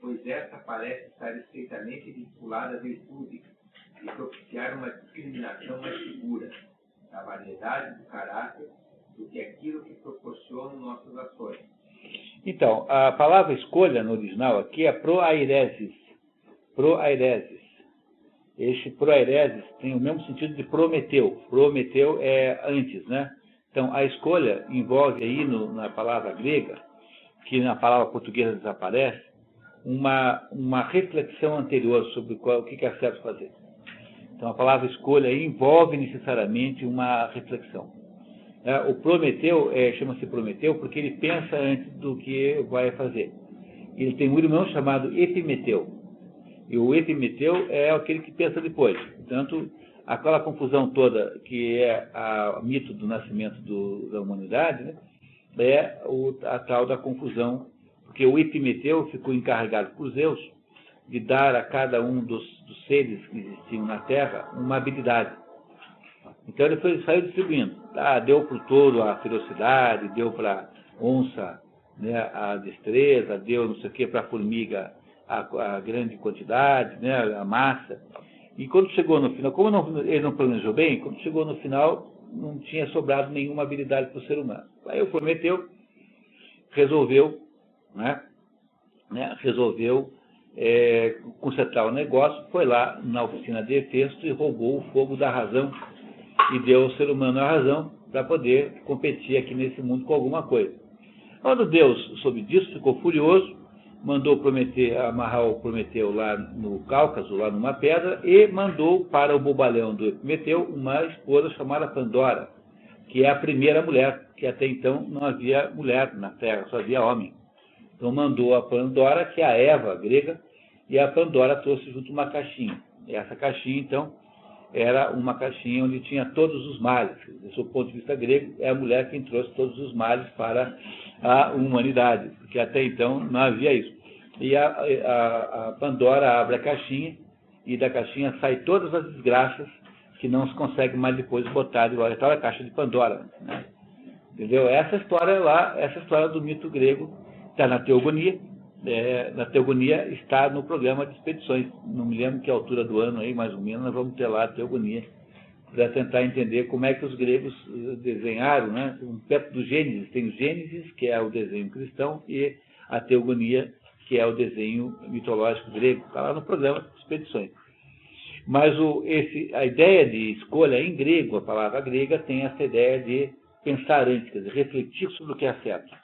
[SPEAKER 4] pois esta parece estar estreitamente vinculada à virtude e propiciar uma discriminação mais segura da variedade do caráter do que aquilo que proporcionam nossas ações.
[SPEAKER 1] Então, a palavra escolha no original aqui é proairesis. Proairesis. Este proairesis tem o mesmo sentido de prometeu. Prometeu é antes, né? Então, a escolha envolve aí na palavra grega, que na palavra portuguesa desaparece, uma reflexão anterior sobre o que é certo fazer. Então, a palavra escolha envolve necessariamente uma reflexão. O Prometeu chama-se Prometeu porque ele pensa antes do que vai fazer. Ele tem um irmão chamado Epimeteu. E o Epimeteu é aquele que pensa depois. Portanto, aquela confusão toda que é o mito do nascimento da humanidade, né, é a tal da confusão, porque o Epimeteu ficou encarregado por Zeus de dar a cada um dos seres que existiam na Terra uma habilidade. Então ele saiu distribuindo. Deu para o touro a ferocidade, deu para a onça, né, a destreza, deu não sei o que para a formiga a grande quantidade, né, a massa. E quando chegou no final, como ele não planejou bem, quando chegou no final, não tinha sobrado nenhuma habilidade para o ser humano. Aí o Prometeu resolveu consertar o negócio, foi lá na oficina de Hefesto e roubou o fogo da razão e deu ao ser humano a razão para poder competir aqui nesse mundo com alguma coisa. Quando Deus soube disso, ficou furioso, mandou amarrar o Prometeu lá no Cáucaso, lá numa pedra, e mandou para o bobalhão do Epimeteu uma esposa chamada Pandora, que é a primeira mulher, que até então não havia mulher na Terra, só havia homem. Então mandou a Pandora, que é a Eva grega, e a Pandora trouxe junto uma caixinha. E essa caixinha, então, era uma caixinha onde tinha todos os males. Do seu ponto de vista grego, é a mulher quem trouxe todos os males para a humanidade, porque até então não havia isso. E a Pandora abre a caixinha, e da caixinha saem todas as desgraças que não se consegue mais depois botar de volta. Então, a caixa de Pandora. Né? Entendeu? Essa história do mito grego está na Teogonia. Na Teogonia está no programa de expedições. Não me lembro que altura do ano aí, mais ou menos, nós vamos ter lá a Teogonia, para tentar entender como é que os gregos desenharam, né? Perto do Gênesis, tem o Gênesis, que é o desenho cristão, e a Teogonia, que é o desenho mitológico grego. Está lá no programa de expedições. Mas a ideia de escolha em grego, a palavra grega, tem essa ideia de pensar antes, quer dizer, refletir sobre o que é certo.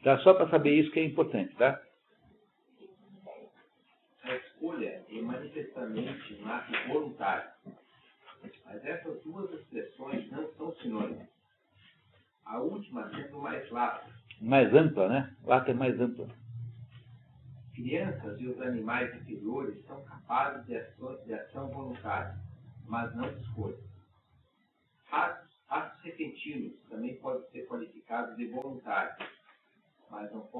[SPEAKER 1] Tá? Só para saber isso que é importante, tá?
[SPEAKER 4] A escolha é manifestamente um ato voluntário. Mas essas duas expressões não são sinônimas. A última sendo mais lata.
[SPEAKER 1] Mais ampla, né? Lata é mais ampla.
[SPEAKER 4] Crianças e os animais inferiores são capazes de ação voluntária, mas não de escolha. Atos repentinos também podem ser qualificados de voluntários, mas não se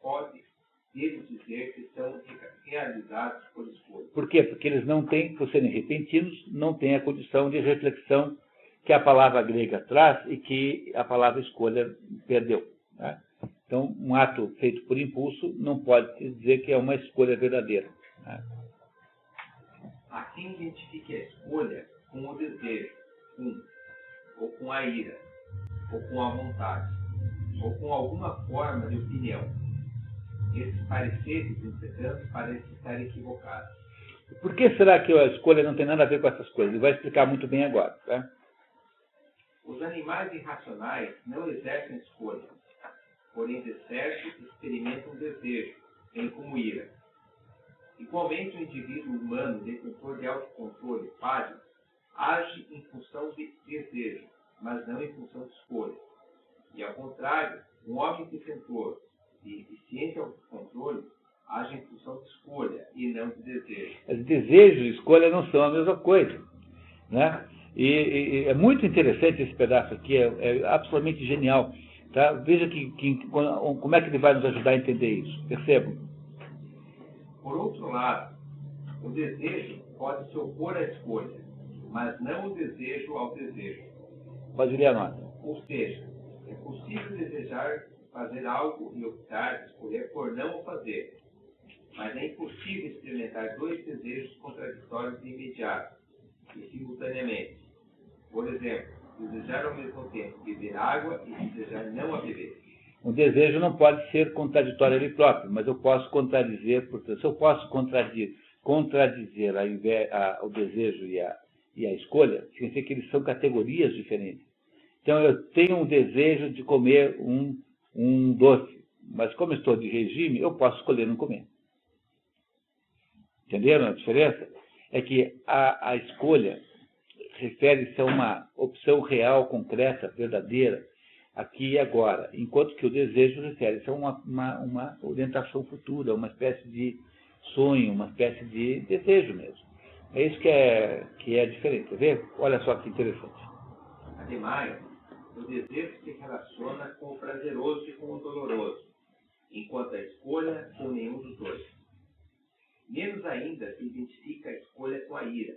[SPEAKER 4] pode deles dizer que são realizados por escolha.
[SPEAKER 1] Por quê? Porque eles não têm, por serem repentinos, não têm a condição de reflexão que a palavra grega traz e que a palavra escolha perdeu. Né? Então, um ato feito por impulso não pode dizer que é uma escolha verdadeira. Né?
[SPEAKER 4] Assim identifique a escolha com o desejo, ou com a ira, ou com a vontade, ou com alguma forma de opinião. Esses pareceres, entretanto, parecem estar equivocados.
[SPEAKER 1] Por que será que a escolha não tem nada a ver com essas coisas? Ele vai explicar muito bem agora. Tá?
[SPEAKER 4] Os animais irracionais não exercem escolha, porém de certo experimentam desejo, bem como ira. Igualmente, o indivíduo humano detentor de autocontrole, pálio, age em função de desejo, mas não em função de escolha. E, ao contrário, um homem detentor de eficiente autocontrole age em função de escolha e não de desejo.
[SPEAKER 1] Desejo e escolha não são a mesma coisa, né? E é muito interessante esse pedaço aqui, é absolutamente genial. Tá? Veja como é que ele vai nos ajudar a entender isso. Percebam.
[SPEAKER 4] Por outro lado, o desejo pode se opor à escolha, mas não o desejo ao desejo.
[SPEAKER 1] Pode ler a nota.
[SPEAKER 4] Ou seja, é possível desejar fazer algo e optar, escolher por não o fazer. Mas é impossível experimentar dois desejos contraditórios de imediato e simultaneamente. Por exemplo, desejar ao mesmo tempo beber água e desejar não a beber.
[SPEAKER 1] O desejo não pode ser contraditório a ele próprio, mas eu posso contradizer, portanto, se eu posso contradizer o desejo e a escolha, significa que eles são categorias diferentes. Então, eu tenho um desejo de comer um doce, mas como eu estou de regime, eu posso escolher não comer. Entenderam a diferença? É que a escolha refere-se a uma opção real, concreta, verdadeira, aqui e agora, enquanto que o desejo refere-se a uma orientação futura, uma espécie de sonho, uma espécie de desejo mesmo. É isso que é diferente, quer ver? Olha só que interessante.
[SPEAKER 4] Ademais, o desejo se relaciona com o prazeroso e com o doloroso, enquanto a escolha com nenhum dos dois. Menos ainda se identifica a escolha com a ira.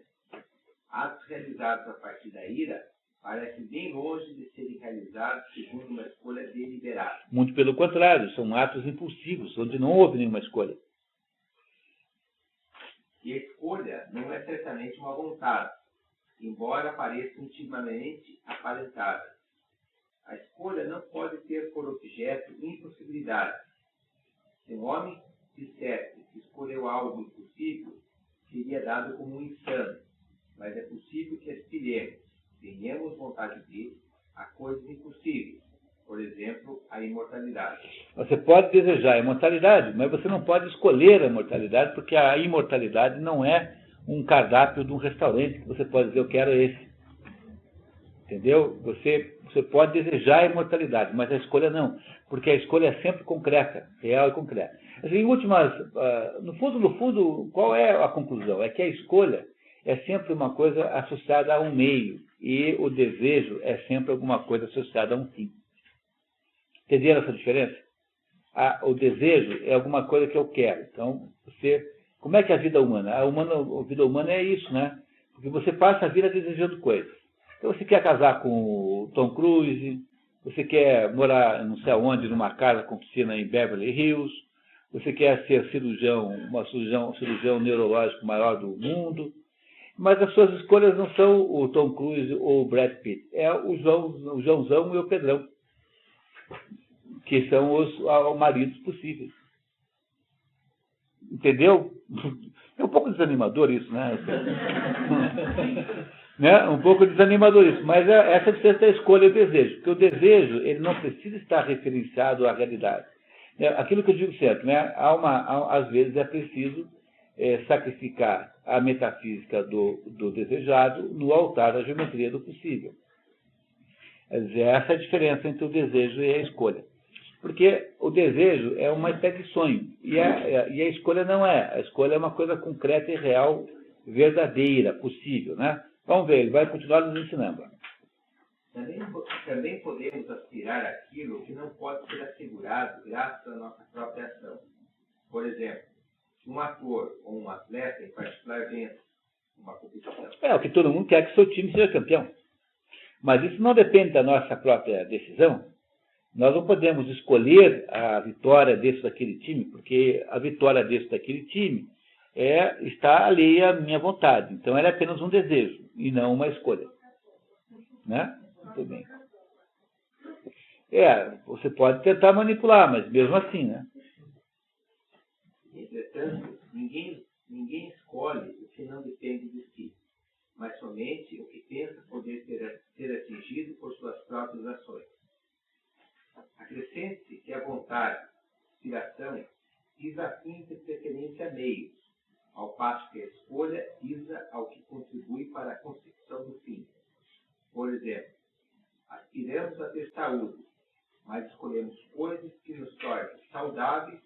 [SPEAKER 4] Atos realizados a partir da ira parecem bem longe de serem realizados segundo uma escolha deliberada.
[SPEAKER 1] Muito pelo contrário, são atos impulsivos, onde não houve nenhuma escolha.
[SPEAKER 4] E a escolha não é certamente uma vontade, embora pareça intimamente aparentada. A escolha não pode ter por objeto impossibilidade. Se um homem dissesse que escolheu algo impossível, seria dado como um insano. Mas é possível que aspiremos, tenhamos vontade de, a coisas impossíveis. Por exemplo, a imortalidade.
[SPEAKER 1] Você pode desejar a imortalidade, mas você não pode escolher a imortalidade, porque a imortalidade não é um cardápio de um restaurante que você pode dizer, eu quero esse. Entendeu? Você pode desejar a imortalidade, mas a escolha não, porque a escolha é sempre concreta, real e concreta. Assim, no fundo, qual é a conclusão? É que a escolha é sempre uma coisa associada a um meio, e o desejo é sempre alguma coisa associada a um fim. Entenderam essa diferença? O desejo é alguma coisa que eu quero. Então, como é que é a vida humana? A vida humana é isso, né? Porque você passa a vida desejando coisas. Então, você quer casar com o Tom Cruise, você quer morar não sei aonde, numa casa com piscina em Beverly Hills, você quer ser cirurgião neurológico maior do mundo, mas as suas escolhas não são o Tom Cruise ou o Brad Pitt, é o Joãozão e o Pedrão, que são os maridos possíveis. Entendeu? É um pouco desanimador isso, né? Né? Um pouco desanimador isso, mas essa é a diferença da escolha e o desejo, porque o desejo ele não precisa estar referenciado à realidade. Aquilo que eu digo sempre, né? Às vezes é preciso sacrificar a metafísica do desejado no altar da geometria do possível. Essa é a diferença entre o desejo e a escolha. Porque o desejo é uma espécie de sonho, e a escolha não é. A escolha é uma coisa concreta e real, verdadeira, possível, né? Vamos ver, ele vai continuar nos ensinando.
[SPEAKER 4] Também podemos aspirar àquilo que não pode ser assegurado graças à nossa própria ação. Por exemplo, um ator ou um atleta em particular vença uma competição.
[SPEAKER 1] O que todo mundo quer que seu time seja campeão. Mas isso não depende da nossa própria decisão. Nós não podemos escolher a vitória desse ou daquele time, porque a vitória desse ou daquele time está alheia à minha vontade. Então, ela é apenas um desejo e não uma escolha. Né? Muito bem. Você pode tentar manipular, mas mesmo assim, né?
[SPEAKER 4] Entretanto, ninguém escolhe o que não depende de si, mas somente o que pensa poder ser atingido por suas próprias ações. Acrescente que a vontade, inspiração, visa a fim de preferência a meios, ao passo que a escolha visa ao que contribui para a consecução do fim. Por exemplo, aspiramos a ter saúde, mas escolhemos coisas que nos tornem saudáveis.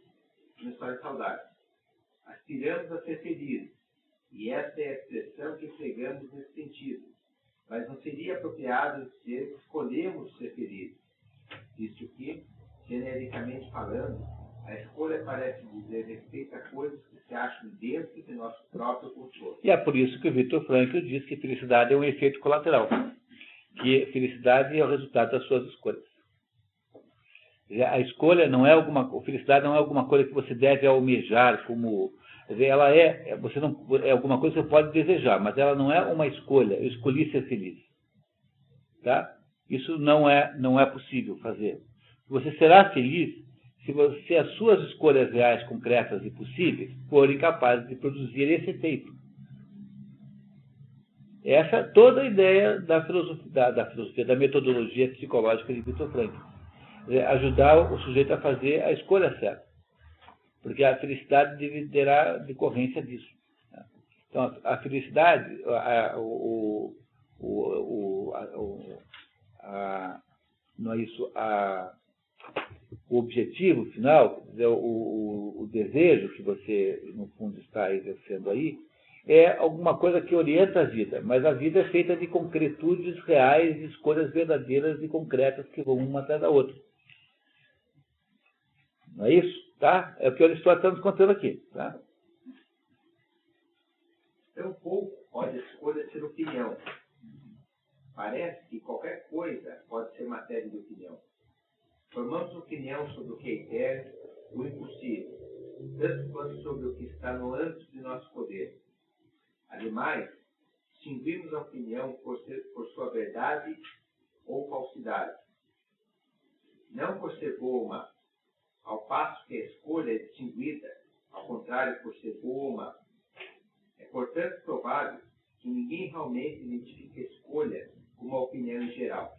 [SPEAKER 4] Aspiramos a ser felizes, e essa é a expressão que empregamos nesse sentido. Mas não seria apropriado dizer que escolhemos ser felizes, visto que, genericamente falando, a escolha parece dizer respeito a coisas que se acham dentro de nosso próprio controle.
[SPEAKER 1] E é por isso que o Viktor Frankl diz que felicidade é um efeito colateral, que felicidade é o resultado das suas escolhas. A escolha não é felicidade não é alguma coisa que você deve almejar, como ela é alguma coisa que você pode desejar, mas ela não é uma escolha. Eu escolhi ser feliz, tá? Isso não é possível fazer. Você será feliz se as suas escolhas reais, concretas e possíveis forem capazes de produzir esse efeito. Essa é toda a ideia da filosofia, da metodologia psicológica de Viktor Frankl. Ajudar o sujeito a fazer a escolha certa. Porque a felicidade deverá decorrência disso. Então, a felicidade, não é isso, o objetivo final, o desejo que você, no fundo, está exercendo aí, é alguma coisa que orienta a vida, mas a vida é feita de concretudes reais, de escolhas verdadeiras e concretas que vão uma atrás da outra. Não é isso? Tá? É o que eu estou nos contando aqui. Tá?
[SPEAKER 4] Tampouco pode a escolha ser opinião. Parece que qualquer coisa pode ser matéria de opinião. Formamos opinião sobre o que é eterno, o impossível, tanto quanto sobre o que está no âmbito de nosso poder. Ademais, distinguimos a opinião por sua verdade ou falsidade. Não por ser boa ou má, ao passo que a escolha é distinguida, ao contrário, por ser boa ou má. É, portanto, provável que ninguém realmente identifique a escolha como uma opinião em geral.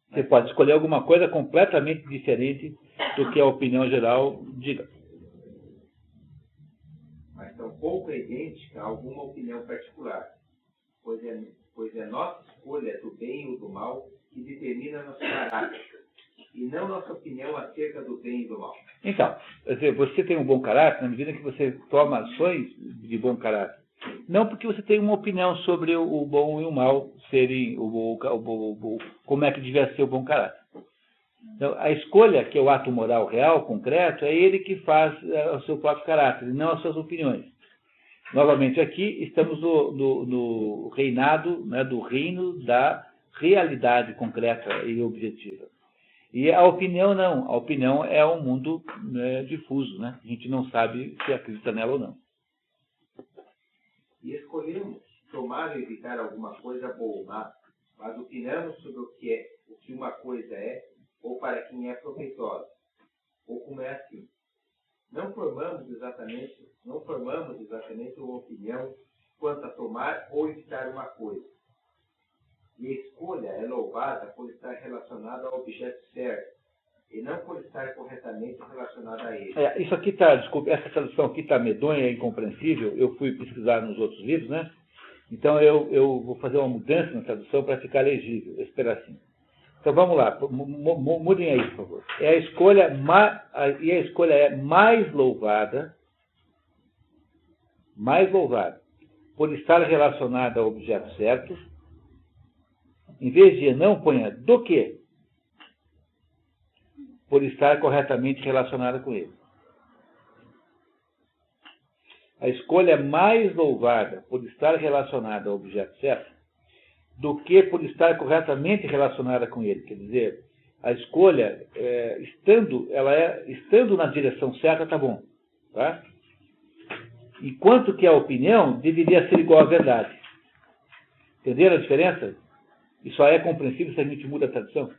[SPEAKER 1] Você pode escolher alguma coisa completamente diferente do que a opinião geral diga.
[SPEAKER 4] Mas tampouco é idêntica a alguma opinião particular, pois é nossa escolha do bem ou do mal que determina nosso caráter, e não nossa opinião acerca do bem e do mal.
[SPEAKER 1] Então, você tem um bom caráter na medida que você toma ações de bom caráter. Não porque você tem uma opinião sobre o bom e o mal serem como é que devia ser o bom caráter. Então, a escolha, que é o ato moral real, concreto, é ele que faz o seu próprio caráter, e não as suas opiniões. Novamente, aqui estamos no reinado, né, do reino da realidade concreta e objetiva. E a opinião não. A opinião é um mundo, né, difuso, né? A gente não sabe se acredita nela ou não.
[SPEAKER 4] E escolhemos tomar ou evitar alguma coisa boa ou má, mas opinamos sobre o que uma coisa é, ou para quem é proveitosa, ou como é assim. Não formamos exatamente uma opinião quanto a tomar ou evitar uma coisa. E a escolha é louvada por estar relacionada ao objeto certo, e não por estar corretamente relacionada a ele.
[SPEAKER 1] Isso aqui está, desculpe, essa tradução aqui está medonha e incompreensível. Eu fui pesquisar nos outros livros, né? Então eu vou fazer uma mudança na tradução para ficar legível, esse pedacinho. Então vamos lá, mudem aí, por favor. E a escolha é mais louvada por estar relacionada ao objeto certo. Em vez de não, ponha do que? Por estar corretamente relacionada com ele. A escolha é mais louvada por estar relacionada ao objeto certo do que por estar corretamente relacionada com ele. Quer dizer, a escolha, estando na direção certa, está bom. Tá? Enquanto que a opinião deveria ser igual à verdade. Entenderam a diferença? E só é compreensível se a gente muda a tradução.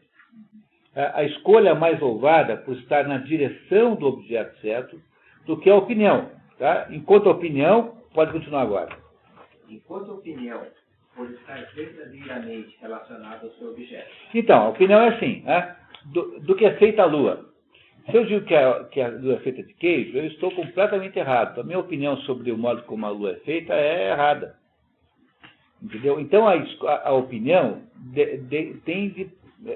[SPEAKER 1] A escolha é mais louvada por estar na direção do objeto certo do que a opinião. Tá? Enquanto a opinião, pode continuar agora.
[SPEAKER 4] Enquanto a opinião, por estar verdadeiramente relacionada ao seu objeto.
[SPEAKER 1] Então, a opinião é assim. Né? do que é feita a Lua. Se eu digo que a Lua é feita de queijo, eu estou completamente errado. A minha opinião sobre o modo como a Lua é feita é errada. Entendeu? Então, a opinião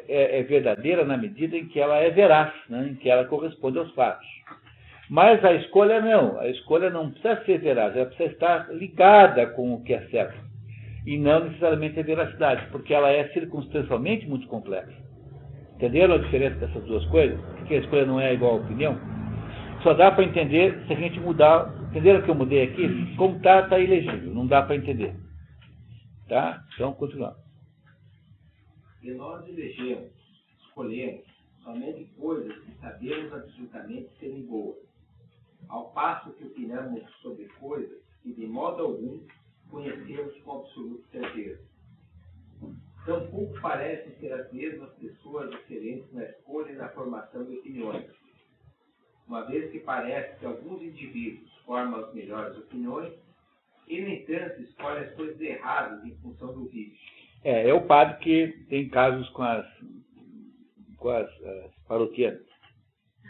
[SPEAKER 1] é verdadeira na medida em que ela é veraz, né? Em que ela corresponde aos fatos. Mas a escolha não. A escolha não precisa ser veraz, ela precisa estar ligada com o que é certo. E não necessariamente a veracidade, porque ela é circunstancialmente muito complexa. Entenderam a diferença dessas duas coisas? Que a escolha não é igual à opinião? Só dá para entender se a gente mudar. Entenderam o que eu mudei aqui? Como está ilegível, não dá para entender. Tá? Então, continuamos.
[SPEAKER 4] E nós elegemos, escolhemos, somente coisas que sabemos absolutamente serem boas, ao passo que opinamos sobre coisas que, de modo algum, conhecemos com absoluta certeza. Tampouco parecem ser as mesmas pessoas excelentes na escolha e na formação de opiniões, uma vez que parece que alguns indivíduos formam as melhores opiniões e, no entanto, escolhem as coisas erradas em função do vício.
[SPEAKER 1] É o padre que tem casos com as paroquianas.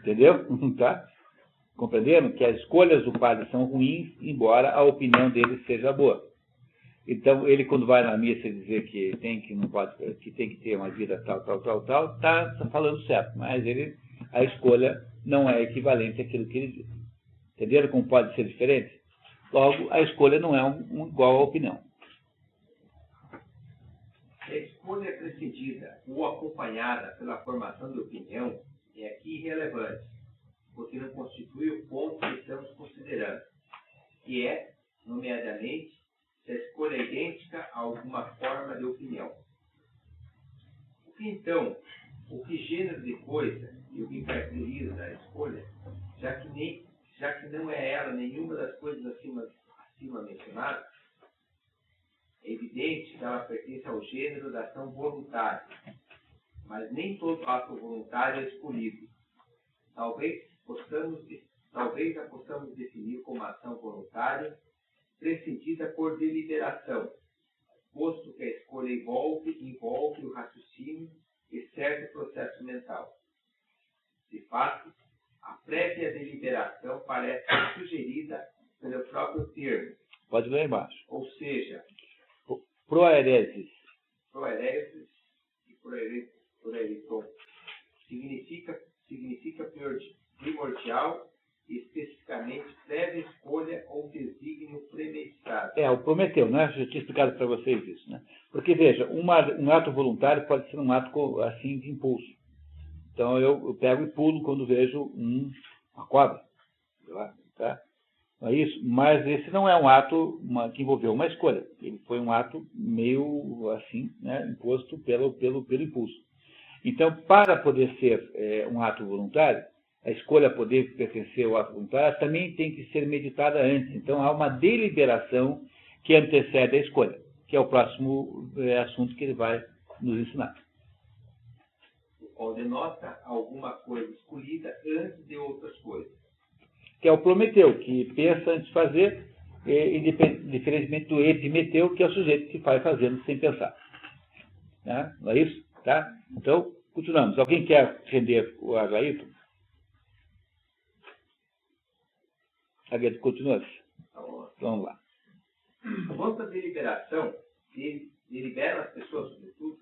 [SPEAKER 1] Entendeu? Tá? Compreenderam? Que as escolhas do padre são ruins, embora a opinião dele seja boa. Então, ele, quando vai na missa dizer que tem que ter uma vida tal, está falando certo. Mas a escolha não é equivalente àquilo que ele diz. Entenderam como pode ser diferente? Logo, a escolha não é igual à opinião.
[SPEAKER 4] A escolha precedida ou acompanhada pela formação de opinião é aqui irrelevante, porque não constitui o ponto que estamos considerando, que é, nomeadamente, se a escolha é idêntica a alguma forma de opinião. O que gênero de coisa e o que caracteriza a escolha, já que não é ela nenhuma das coisas acima mencionadas, é evidente que ela pertence ao gênero da ação voluntária, mas nem todo ato voluntário é escolhido. Talvez a possamos definir como ação voluntária precedida por deliberação, posto que a escolha envolve o raciocínio e certo processo mental. De fato, a prévia deliberação parece sugerida pelo próprio termo.
[SPEAKER 1] Pode ler embaixo.
[SPEAKER 4] Ou seja,
[SPEAKER 1] proeresis
[SPEAKER 4] e proeriton significa primordial e especificamente prévia escolha ou desígnio premeditado.
[SPEAKER 1] O Prometeu, né? Eu tinha explicado para vocês isso, né? Porque, veja, um ato voluntário pode ser um ato assim de impulso. Então, eu pego e pulo quando vejo uma cobra. Sei lá, tá? Não é isso? Mas esse não é um ato que envolveu uma escolha. Ele foi um ato meio assim, né? Imposto pelo impulso. Então, para poder ser um ato voluntário, a escolha poder pertencer ao ato voluntário também tem que ser meditada antes. Então, há uma deliberação que antecede a escolha, que é o próximo assunto que ele vai nos ensinar.
[SPEAKER 4] O qual denota alguma coisa escolhida antes de outras coisas.
[SPEAKER 1] Que é o Prometeu, que pensa antes de fazer, diferentemente do Epimeteu, que é o sujeito que vai fazendo sem pensar. Né? Não é isso? Tá? Então, continuamos. Alguém quer render o Agaíto? Agaíto, continua. Vamos lá.
[SPEAKER 4] Quanto à deliberação, deliberam as pessoas sobretudo?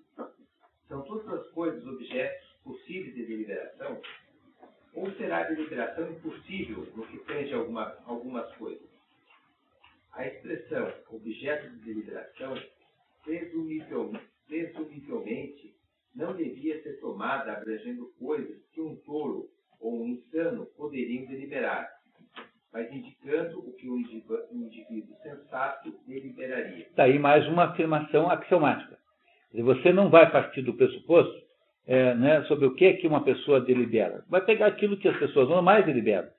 [SPEAKER 4] São todas as coisas objetos possíveis de deliberação? Ou será a deliberação impossível no que tange algumas coisas? A expressão objeto de deliberação, presumivelmente, não devia ser tomada abrangendo coisas que um tolo ou um insano poderiam deliberar, mas indicando o que um indivíduo sensato deliberaria.
[SPEAKER 1] Daí mais uma afirmação axiomática. Você não vai partir do pressuposto sobre o que uma pessoa delibera. Vai pegar aquilo que as pessoas normais deliberam.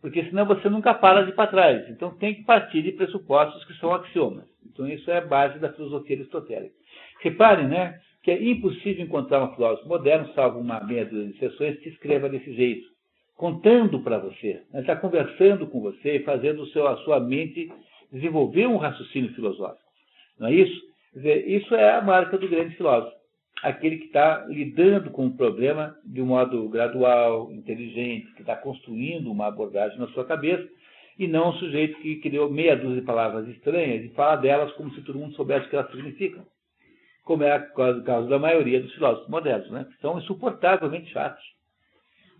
[SPEAKER 1] Porque senão você nunca para de ir para trás. Então tem que partir de pressupostos que são axiomas. Então isso é a base da filosofia aristotélica. Reparem, que é impossível encontrar um filósofo moderno, salvo uma meia dúzia de exceções, que escreva desse jeito. Contando para você. Está conversando com você e fazendo a sua mente desenvolver um raciocínio filosófico. Não é isso? Quer dizer, isso é a marca do grande filósofo. aquele que está lidando com o problema de um modo gradual, inteligente, que está construindo uma abordagem na sua cabeça, e não um sujeito que criou meia dúzia de palavras estranhas e fala delas como se todo mundo soubesse o que elas significam, como é o caso da maioria dos filósofos modernos, né? Que são insuportavelmente chatos.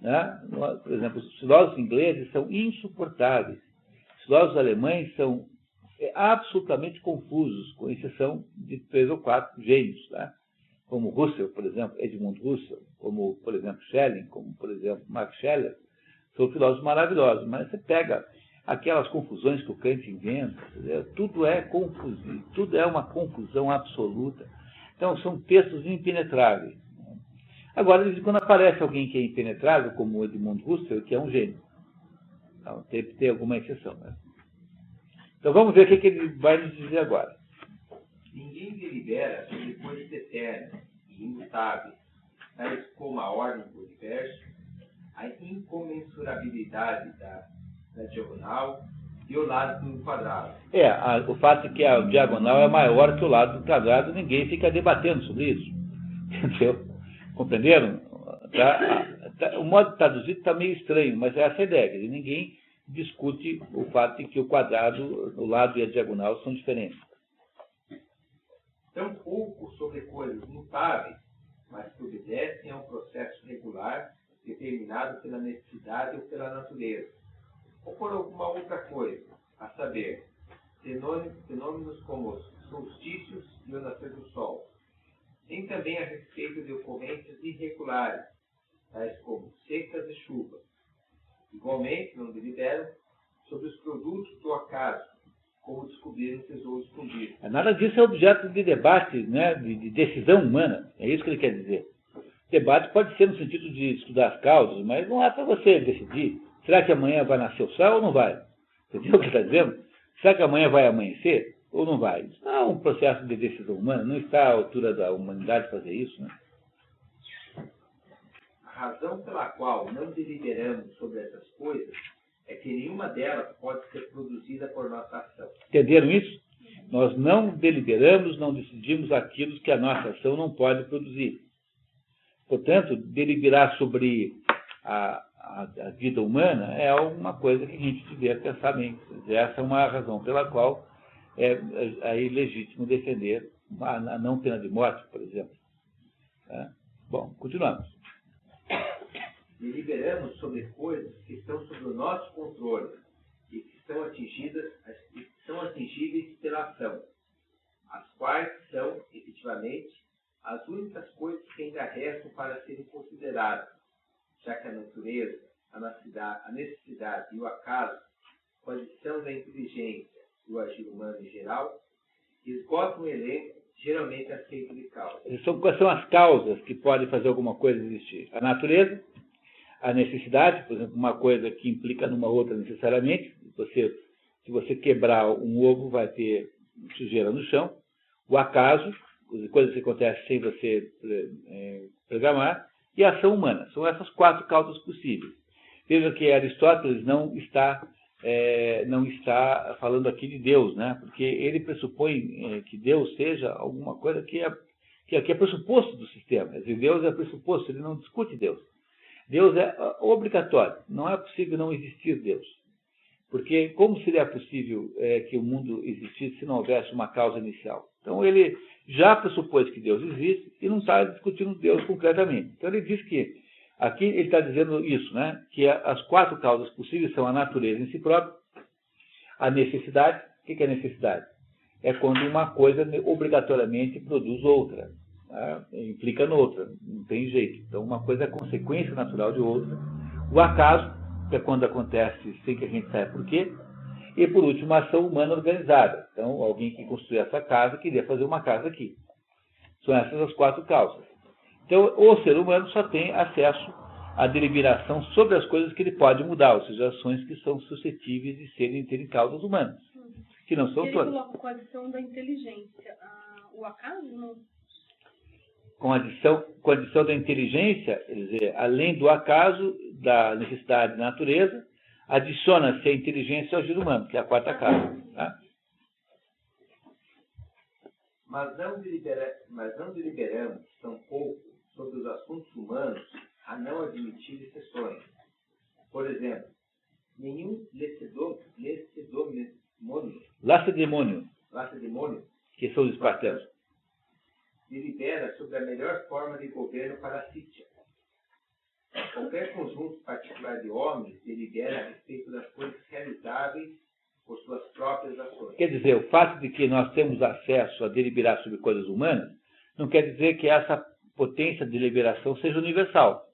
[SPEAKER 1] Né? Por exemplo, os filósofos ingleses são insuportáveis. Os filósofos alemães são absolutamente confusos, com exceção de 3 ou 4 gênios, tá? Como Russell, por exemplo, Edmund Russell, como, por exemplo, Schelling, como, por exemplo, Max Scheler, são filósofos maravilhosos, mas você pega aquelas confusões que o Kant inventa, tudo é confuso, tudo é uma confusão absoluta. Então, são textos impenetráveis. Agora, de vez em quando aparece alguém que é impenetrável, como o Edmund Husserl, que é um gênio. Então, tem alguma exceção, né? Então, vamos ver o que ele vai nos dizer agora.
[SPEAKER 4] Ninguém delibera sobre coisas eternas e imutáveis, tais como a ordem do universo, a incomensurabilidade da diagonal e o lado do quadrado.
[SPEAKER 1] O fato de que a diagonal é maior que o lado do quadrado, ninguém fica debatendo sobre isso. Entendeu? Compreenderam? O modo traduzido está meio estranho, mas é essa a ideia. Quer dizer, ninguém discute o fato de que o quadrado, o lado e a diagonal são diferentes.
[SPEAKER 4] Tão pouco sobre coisas mutáveis, mas que obedecem a um processo regular determinado pela necessidade ou pela natureza, ou por alguma outra coisa, a saber, fenômenos como os solstícios e o nascer do sol, nem também a respeito de ocorrências irregulares, tais como secas e chuvas. Igualmente, não deliberam sobre os produtos do acaso, como descobrir um tesouro escondido.
[SPEAKER 1] Nada disso é objeto de debate, né, de decisão humana. É isso que ele quer dizer. Debate pode ser no sentido de estudar as causas, mas não é para você decidir. Será que amanhã vai nascer o sol ou não vai? Entendeu o que ele está dizendo? Será que amanhã vai amanhecer ou não vai? Isso não é um processo de decisão humana, não está à altura da humanidade fazer isso, né?
[SPEAKER 4] A razão pela qual não deliberamos sobre essas coisas é que nenhuma delas pode ser produzida por nossa ação.
[SPEAKER 1] Entenderam isso? Nós não deliberamos, não decidimos aquilo que a nossa ação não pode produzir. Portanto, deliberar sobre a vida humana é alguma coisa que a gente devia pensar bem. Essa é uma razão pela qual é ilegítimo defender a não pena de morte, por exemplo. Tá? Bom, continuamos.
[SPEAKER 4] Deliberamos sobre coisas que estão sob o nosso controle e que são atingíveis pela ação, as quais são, efetivamente, as únicas coisas que ainda restam para serem consideradas, já que a natureza, a necessidade e o acaso, com a adição da inteligência e o agir humano em geral, esgotam o elenco geralmente aceito de causa.
[SPEAKER 1] Quais são as causas que podem fazer alguma coisa existir? A natureza, a necessidade, por exemplo, uma coisa que implica numa outra necessariamente. Se você quebrar um ovo, vai ter sujeira no chão. O acaso, coisas que acontecem sem você programar, e a ação humana. São essas 4 causas possíveis. Veja que Aristóteles não está falando aqui de Deus, né? Porque ele pressupõe que Deus seja alguma coisa que é pressuposto do sistema. Quer dizer, Deus é pressuposto, ele não discute Deus. Deus é obrigatório, não é possível não existir Deus. Porque como seria possível que o mundo existisse se não houvesse uma causa inicial? Então ele já pressupôs que Deus existe e não está discutindo Deus concretamente. Então ele diz que, aqui ele está dizendo isso, né? Que as 4 causas possíveis são a natureza em si própria, a necessidade. O que é necessidade? É quando uma coisa obrigatoriamente produz outra. Tá? Implica noutra, não tem jeito. Então, uma coisa é consequência natural de outra. O acaso, que é quando acontece sem que a gente saiba por quê. E, por último, a ação humana organizada. Então, alguém que construiu essa casa queria fazer uma casa aqui. São essas as 4 causas. Então, o ser humano só tem acesso à deliberação sobre as coisas que ele pode mudar, ou seja, ações que são suscetíveis de terem causas humanas, que não são todas.
[SPEAKER 5] Ele coloca com a adição da inteligência. O acaso não...
[SPEAKER 1] Com a adição da inteligência, quer dizer, além do acaso, da necessidade da natureza, adiciona-se a inteligência ao agir humano, que é a 4ª causa. Tá?
[SPEAKER 4] Mas não deliberamos tampouco, sobre os assuntos humanos, a não admitir exceções. Por exemplo, nenhum lacedemônio,
[SPEAKER 1] que são os espartanos,
[SPEAKER 4] delibera sobre a melhor forma de governo para a Sítia. Qualquer conjunto particular de homens delibera a respeito das coisas realizáveis por suas próprias ações.
[SPEAKER 1] Quer dizer, o fato de que nós temos acesso a deliberar sobre coisas humanas não quer dizer que essa potência de deliberação seja universal,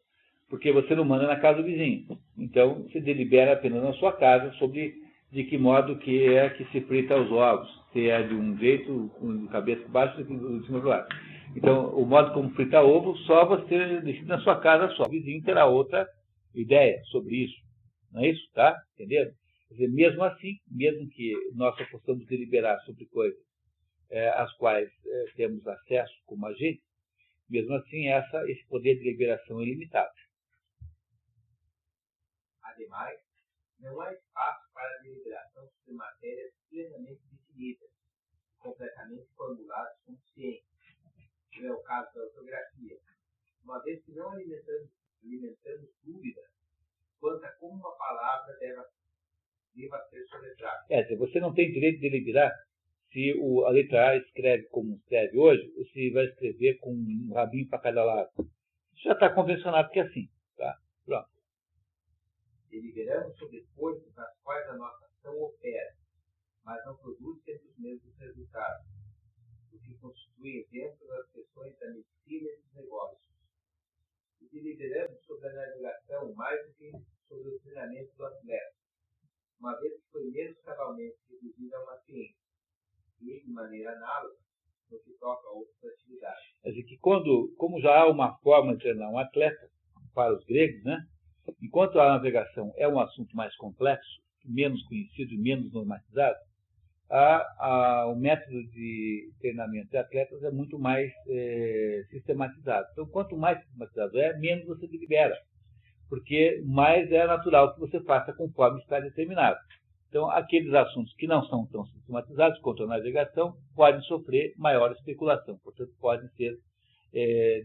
[SPEAKER 1] porque você não manda na casa do vizinho. Então, você delibera apenas na sua casa sobre de que modo que é que se frita os ovos, se é de um jeito, com a cabeça por baixo, de cima para lado. Então, o modo como fritar ovo, só você decide na sua casa só. O vizinho terá outra ideia sobre isso. Não é isso? Tá? Entendeu? Quer dizer, mesmo assim, mesmo que nós só possamos deliberar sobre coisas às quais temos acesso como agente, mesmo assim, esse poder de deliberação é limitado.
[SPEAKER 4] Ademais, não há espaço para a deliberação sobre matérias plenamente definidas, completamente formuladas como ciência. Não é o caso da ortografia, uma vez que não alimentamos dúvida quanto a como uma palavra deva ser soletrada.
[SPEAKER 1] Você não tem direito de deliberar se a letra A escreve como escreve hoje, ou se vai escrever com um rabinho para cada lado. Isso já está convencionado que é assim. Tá? Pronto.
[SPEAKER 4] Deliberamos sobre coisas nas quais a nossa ação opera, mas não produz sempre os mesmos resultados, o que constitui exemplo das questões da medicina e dos negócios. E deliberamos sobre a navegação mais do que sobre o treinamento do atleta, uma vez que foi menos cabalmente reduzida a uma ciência, e de maneira análoga no que toca a outras atividades.
[SPEAKER 1] Quer dizer que como já há uma forma de treinar um atleta, para os gregos, né? Enquanto a navegação é um assunto mais complexo, menos conhecido e menos normatizado, o método de treinamento de atletas é muito mais sistematizado. Então, quanto mais sistematizado menos você delibera, porque mais é natural que você faça conforme está determinado. Então, aqueles assuntos que não são tão sistematizados quanto a navegação podem sofrer maior especulação, portanto, podem ser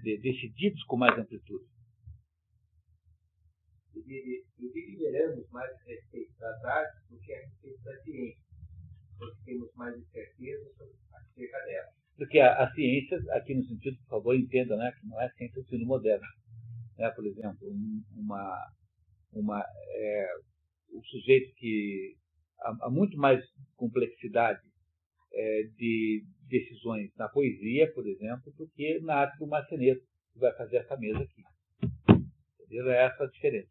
[SPEAKER 1] decididos com mais amplitude.
[SPEAKER 4] E deliberamos mais a respeito das artes do que a respeito da ciência, porque temos mais certeza acerca dela.
[SPEAKER 1] Porque a ciência, aqui no sentido, por favor, entenda, né, que não é ciência no sentido moderno. Né? Por exemplo, o sujeito que há muito mais complexidade de decisões na poesia, por exemplo, do que na arte do marceneiro, que vai fazer essa mesa aqui. Entendeu? É essa a diferença.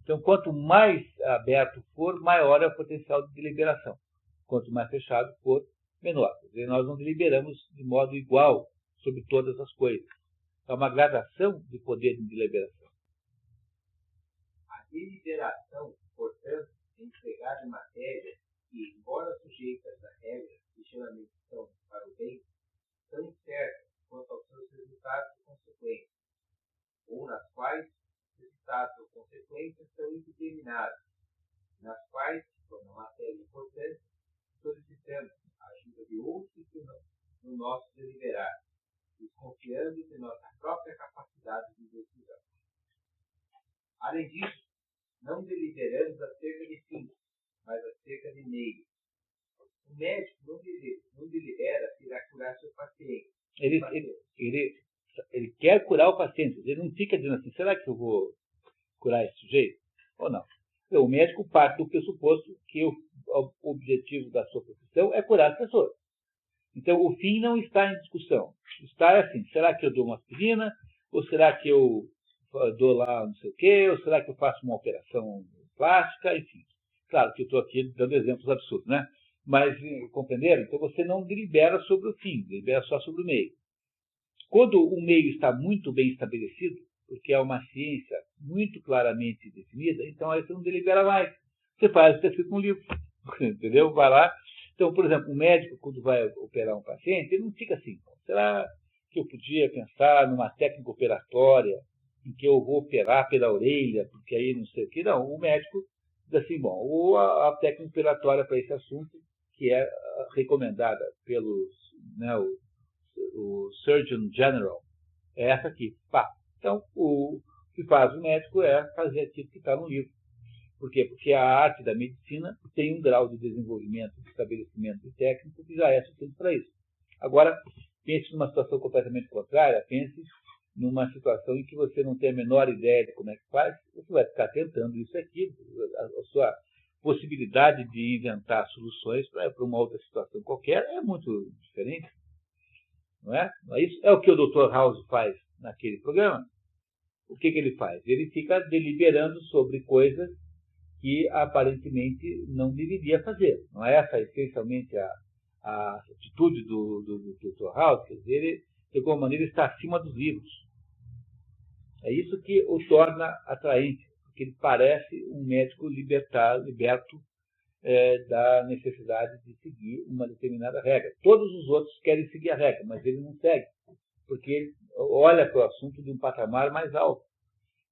[SPEAKER 1] Então, quanto mais aberto for, maior é o potencial de deliberação. Quanto mais fechado for, menor. Quer dizer, nós não deliberamos de modo igual sobre todas as coisas. É uma gradação de poder de deliberação.
[SPEAKER 4] A deliberação, portanto, é empregada em matérias que, embora sujeitas a regras que geralmente são para o bem, são incertas quanto aos seus resultados e consequências, ou nas quais resultados ou consequências são indeterminados, nas quais, como matéria importante, solicitamos a ajuda de outros no nosso deliberar, desconfiando de nossa própria capacidade de decisão. Além disso, não deliberamos acerca de fins, mas acerca de meios. O médico não delibera se irá curar seu paciente.
[SPEAKER 1] Ele quer curar o paciente. Ele não fica dizendo assim, será que eu vou curar esse sujeito? Ou não? Então, o médico parte do pressuposto que o objetivo da sua profissão é curar as pessoas. Então, o fim não está em discussão. Está assim, será que eu dou uma aspirina? Ou será que eu dou lá não sei o quê? Ou será que eu faço uma operação plástica? Enfim. Claro que eu estou aqui dando exemplos absurdos, né? Mas, compreenderam? Então, você não delibera sobre o fim, delibera só sobre o meio. Quando o meio está muito bem estabelecido, porque é uma ciência muito claramente definida, então aí você não delibera mais. Você faz o que está escrito no livro. Entendeu? Vai lá. Então, por exemplo, um médico, quando vai operar um paciente, ele não fica assim, será que eu podia pensar numa técnica operatória em que eu vou operar pela orelha, porque aí não sei o que. Não, o médico diz assim, bom, ou a técnica operatória para esse assunto, que é recomendada pelos, né, o Surgeon General, É essa aqui. Pá. Então, o que faz o médico é fazer aquilo que está no livro. Por quê? Porque a arte da medicina tem um grau de desenvolvimento, de estabelecimento técnico que já é suficiente para isso. Agora, pense numa situação completamente contrária, pense numa situação em que você não tem a menor ideia de como é que faz, você vai ficar tentando isso aqui, a sua possibilidade de inventar soluções para uma outra situação qualquer é muito diferente. Não é? Isso é o que o Dr. House faz naquele programa. O que ele faz? Ele fica deliberando sobre coisas que aparentemente não deveria fazer. Não é essa essencialmente a atitude do Dr. House? Quer dizer, ele, de alguma maneira, está acima dos livros. É isso que o torna atraente, porque ele parece um médico liberto da necessidade de seguir uma determinada regra. Todos os outros querem seguir a regra, mas ele não segue, porque ele olha para o assunto de um patamar mais alto.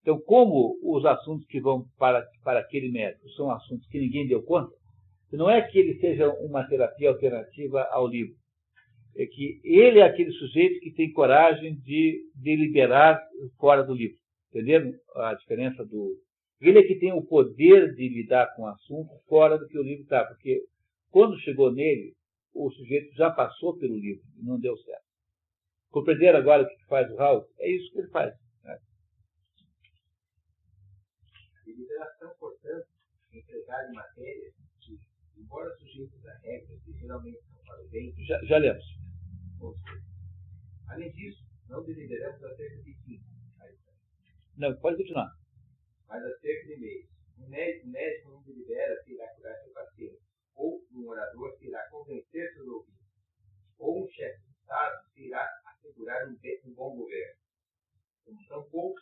[SPEAKER 1] Então, como os assuntos que vão para aquele médico são assuntos que ninguém deu conta, não é que ele seja uma terapia alternativa ao livro, é que ele é aquele sujeito que tem coragem de deliberar fora do livro. Entenderam a diferença do... Ele é que tem o poder de lidar com o assunto fora do que o livro está, porque quando chegou nele, o sujeito já passou pelo livro e não deu certo. Compreenderam agora o que faz o House? É isso que ele faz. Né?
[SPEAKER 4] Deliberação, portanto, empregada em matéria que, embora sujeitos a regras que geralmente não para o bem...
[SPEAKER 1] Já lemos.
[SPEAKER 4] Além disso, não deliberamos acerca de fim.
[SPEAKER 1] Não, pode continuar.
[SPEAKER 4] Mas acerca de meios. Um médico não delibera se irá curar seu paciente, ou um orador se irá convencer seus ouvintes, ou um chefe de Estado se irá assegurar um bom governo. Como tampouco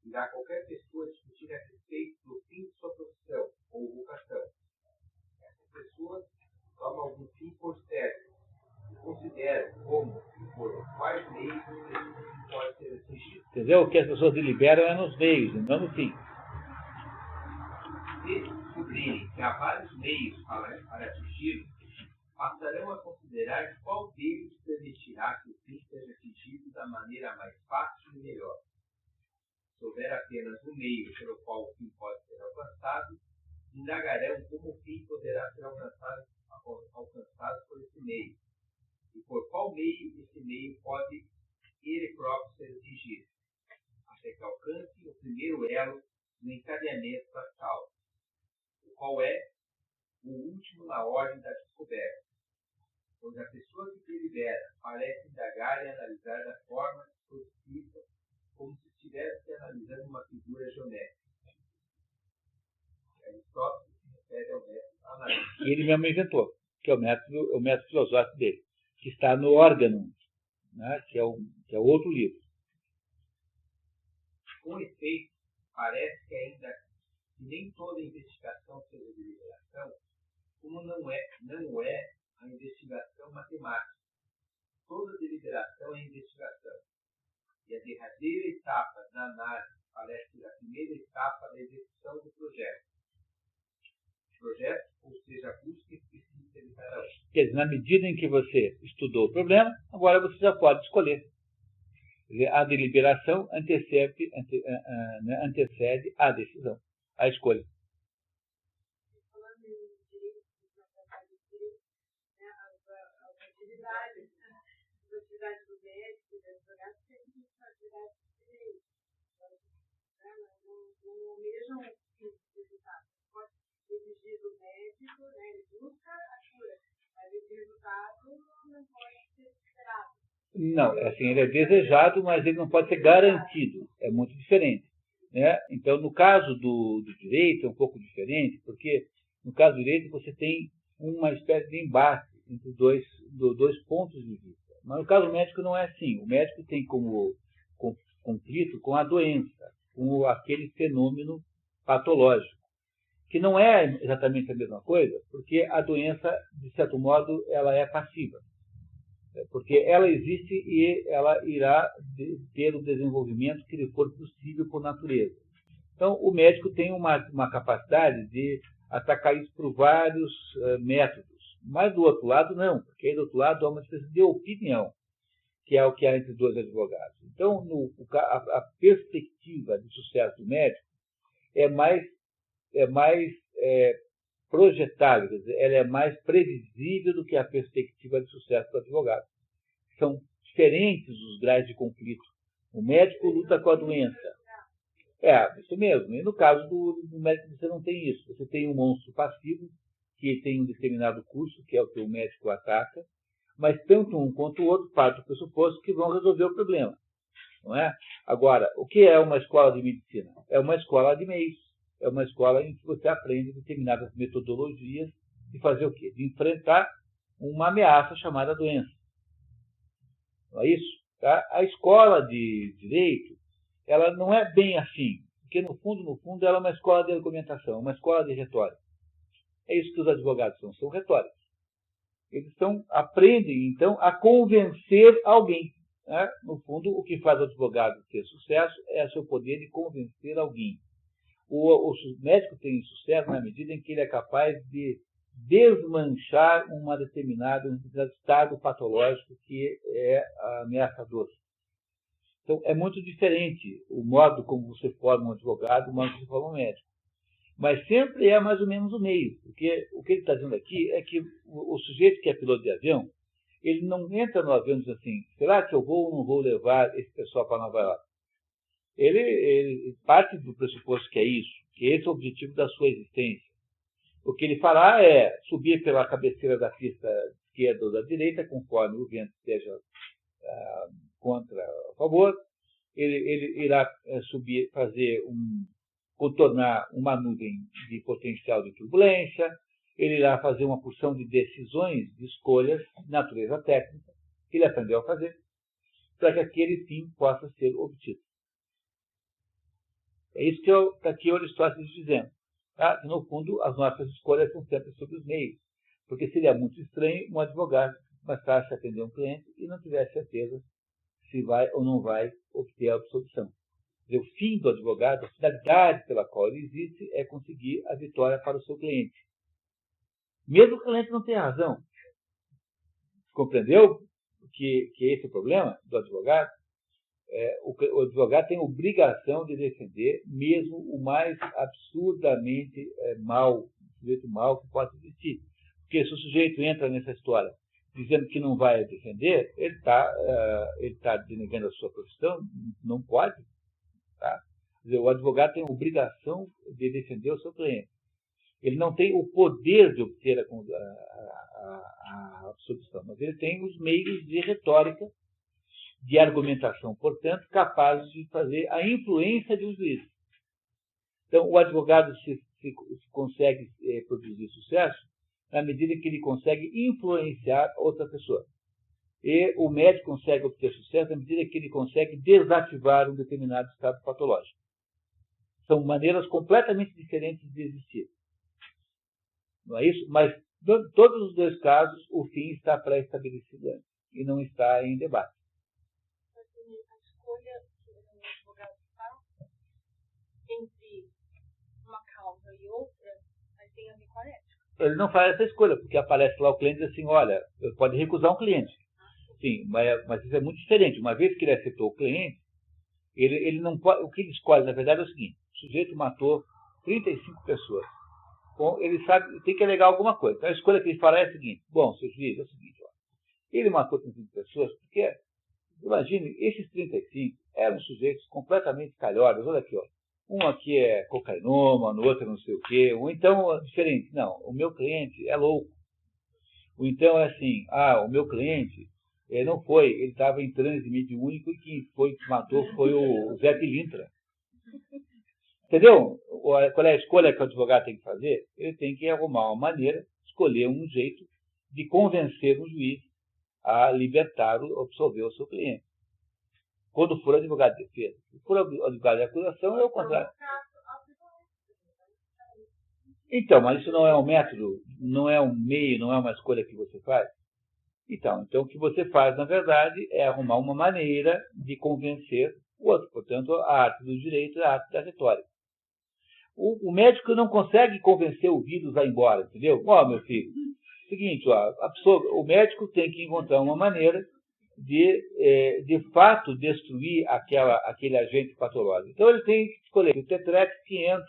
[SPEAKER 4] irá qualquer pessoa discutir a respeito do fim de sua profissão ou vocação. Essa pessoa toma algum fim por certo e considera como e por quais meios esse pode ser atingido.
[SPEAKER 1] Entendeu? O que as pessoas deliberam é nos meios, não no fim.
[SPEAKER 4] Se descobrirem que há vários meios para atingi-lo, passarão a considerar qual deles permitirá que o fim seja atingido da maneira mais fácil e melhor. Se houver apenas um meio pelo qual o fim pode ser alcançado, indagarão como o fim poderá ser alcançado por esse meio, e por qual meio esse meio pode ele próprio ser atingido, até que alcance o primeiro elo no encadeamento das causas, o qual é o último na ordem da descoberta, pois a pessoa que delibera parece indagar e analisar da forma positiva, como se estivesse analisando uma figura geométrica. Aristóteles se refere ao método analítico.
[SPEAKER 1] E ele mesmo inventou, que é o método filosófico dele, que está no Órgano, né, que é o outro livro.
[SPEAKER 4] Com efeito, parece que ainda que nem toda investigação seja deliberação, como não é a investigação matemática. Toda deliberação é investigação. E a derradeira etapa da análise parece ser a primeira etapa da execução do projeto. Projeto, ou seja, a busca específica de cada um.
[SPEAKER 1] Quer dizer, na medida em que você estudou o problema, agora você já pode escolher. Quer dizer, a deliberação antecede a decisão, a escolha.
[SPEAKER 3] Falando em direito, as atividades do médico e do advogado sempre são atividades de direito. Não almejam o resultado. Pode exigir do médico, né, ele busca a cura, mas esse resultado não pode ser esperado.
[SPEAKER 1] Não, assim, ele é desejado, mas ele não pode ser garantido. É muito diferente. Né? Então, no caso do direito, é um pouco diferente, porque no caso do direito você tem uma espécie de embate entre dois pontos de vista. Mas no caso médico não é assim. O médico tem como conflito com a doença, com aquele fenômeno patológico, que não é exatamente a mesma coisa, porque a doença, de certo modo, ela é passiva. Porque ela existe e ela irá ter o desenvolvimento que lhe for possível por natureza. Então, o médico tem uma capacidade de atacar isso por vários métodos. Mas, do outro lado, não. Porque aí, do outro lado, há uma espécie de opinião. que é o que há entre dois advogados. Então, a perspectiva de sucesso do médico é mais projetável, quer dizer, ela é mais previsível do que a perspectiva de sucesso do advogado. São diferentes os graus de conflito. O médico luta com a doença. Isso mesmo. E no caso do médico você não tem isso. Você tem um monstro passivo que tem um determinado curso, que é o que o médico ataca, mas tanto um quanto o outro partem do pressuposto que vão resolver o problema. Não é? Agora, o que é uma escola de medicina? É uma escola de meios. É uma escola em que você aprende determinadas metodologias de fazer o quê? De enfrentar uma ameaça chamada doença. Não é isso? Tá? A escola de direito, ela não é bem assim, porque no fundo, ela é uma escola de argumentação, uma escola de retórica. É isso que os advogados são retóricos. Eles aprendem, então, a convencer alguém. Né? No fundo, o que faz o advogado ter sucesso é o seu poder de convencer alguém. O médico tem sucesso na medida em que ele é capaz de desmanchar um determinado estado patológico que é ameaçador. Então, é muito diferente o modo como você forma um advogado, o modo como você forma um médico. Mas sempre é mais ou menos o meio, porque o que ele está dizendo aqui é que o sujeito que é piloto de avião, ele não entra no avião e diz assim, será que eu vou ou não vou levar esse pessoal para Nova York? Ele parte do pressuposto que é isso, que esse é o objetivo da sua existência. O que ele fará é subir pela cabeceira da pista esquerda ou da direita, conforme o vento esteja contra a favor. Ele irá subir, contornar uma nuvem de potencial de turbulência. Ele irá fazer uma porção de decisões, de escolhas, de natureza técnica, que ele aprendeu a fazer, para que aquele fim possa ser obtido. É isso que está aqui Aristóteles dizendo. Tá? Que, no fundo, as nossas escolhas são sempre sobre os meios. Porque seria muito estranho um advogado bastasse atender um cliente e não tivesse certeza se vai ou não vai obter a absolvição. O fim do advogado, a finalidade pela qual ele existe, é conseguir a vitória para o seu cliente. Mesmo que o cliente não tenha razão. Compreendeu que esse é o problema do advogado? O advogado tem a obrigação de defender mesmo o mais absurdamente sujeito mal que possa existir. Porque se o sujeito entra nessa história dizendo que não vai defender, ele está denegando a sua profissão, não pode. Tá? Quer dizer, o advogado tem a obrigação de defender o seu cliente. Ele não tem o poder de obter a absolvição, mas ele tem os meios de retórica, de argumentação, portanto, capazes de fazer a influência de um juiz. Então, o advogado se consegue produzir sucesso na medida que ele consegue influenciar outra pessoa. E o médico consegue obter sucesso na medida que ele consegue desativar um determinado estado patológico. São maneiras completamente diferentes de existir. Não é isso? Mas, em todos os dois casos, o fim está pré-estabelecido antes e não está em debate.
[SPEAKER 5] A escolha que o advogado faz entre uma causa e outra tem a ver com a ética.
[SPEAKER 1] Ele não faz essa escolha, porque aparece lá o cliente e diz assim, olha, pode recusar um cliente. Sim, mas isso é muito diferente. Uma vez que ele aceitou o cliente, ele não pode, o que ele escolhe, na verdade, é o seguinte, o sujeito matou 35 pessoas. Bom, ele sabe, tem que alegar alguma coisa. Então a escolha que ele fará é a seguinte, bom, seu juiz, é o seguinte, ó, ele matou 35 pessoas porque, imagine, esses 35 eram sujeitos completamente calhordas. Olha aqui, ó. Um aqui é cocainômano, o outro é não sei o quê. Ou então, é diferente. Não, o meu cliente é louco. Ou então é assim, o meu cliente não foi, ele estava em transe mediúnico e quem matou foi o Zé Pilintra. Entendeu? Qual é a escolha que o advogado tem que fazer? Ele tem que arrumar uma maneira, escolher um jeito de convencer o juiz a libertá-lo, absolver o seu cliente. Quando for advogado de defesa. Se for advogado de acusação, é o contrário. Então, mas isso não é um método, não é um meio, não é uma escolha que você faz? Então o que você faz, na verdade, é arrumar uma maneira de convencer o outro. Portanto, a arte do direito é a arte da retórica. O médico não consegue convencer o vírus a ir embora, entendeu? Meu filho, seguinte, o médico tem que encontrar uma maneira de fato, destruir aquele agente patológico. Então, ele tem que escolher o Tetrex 500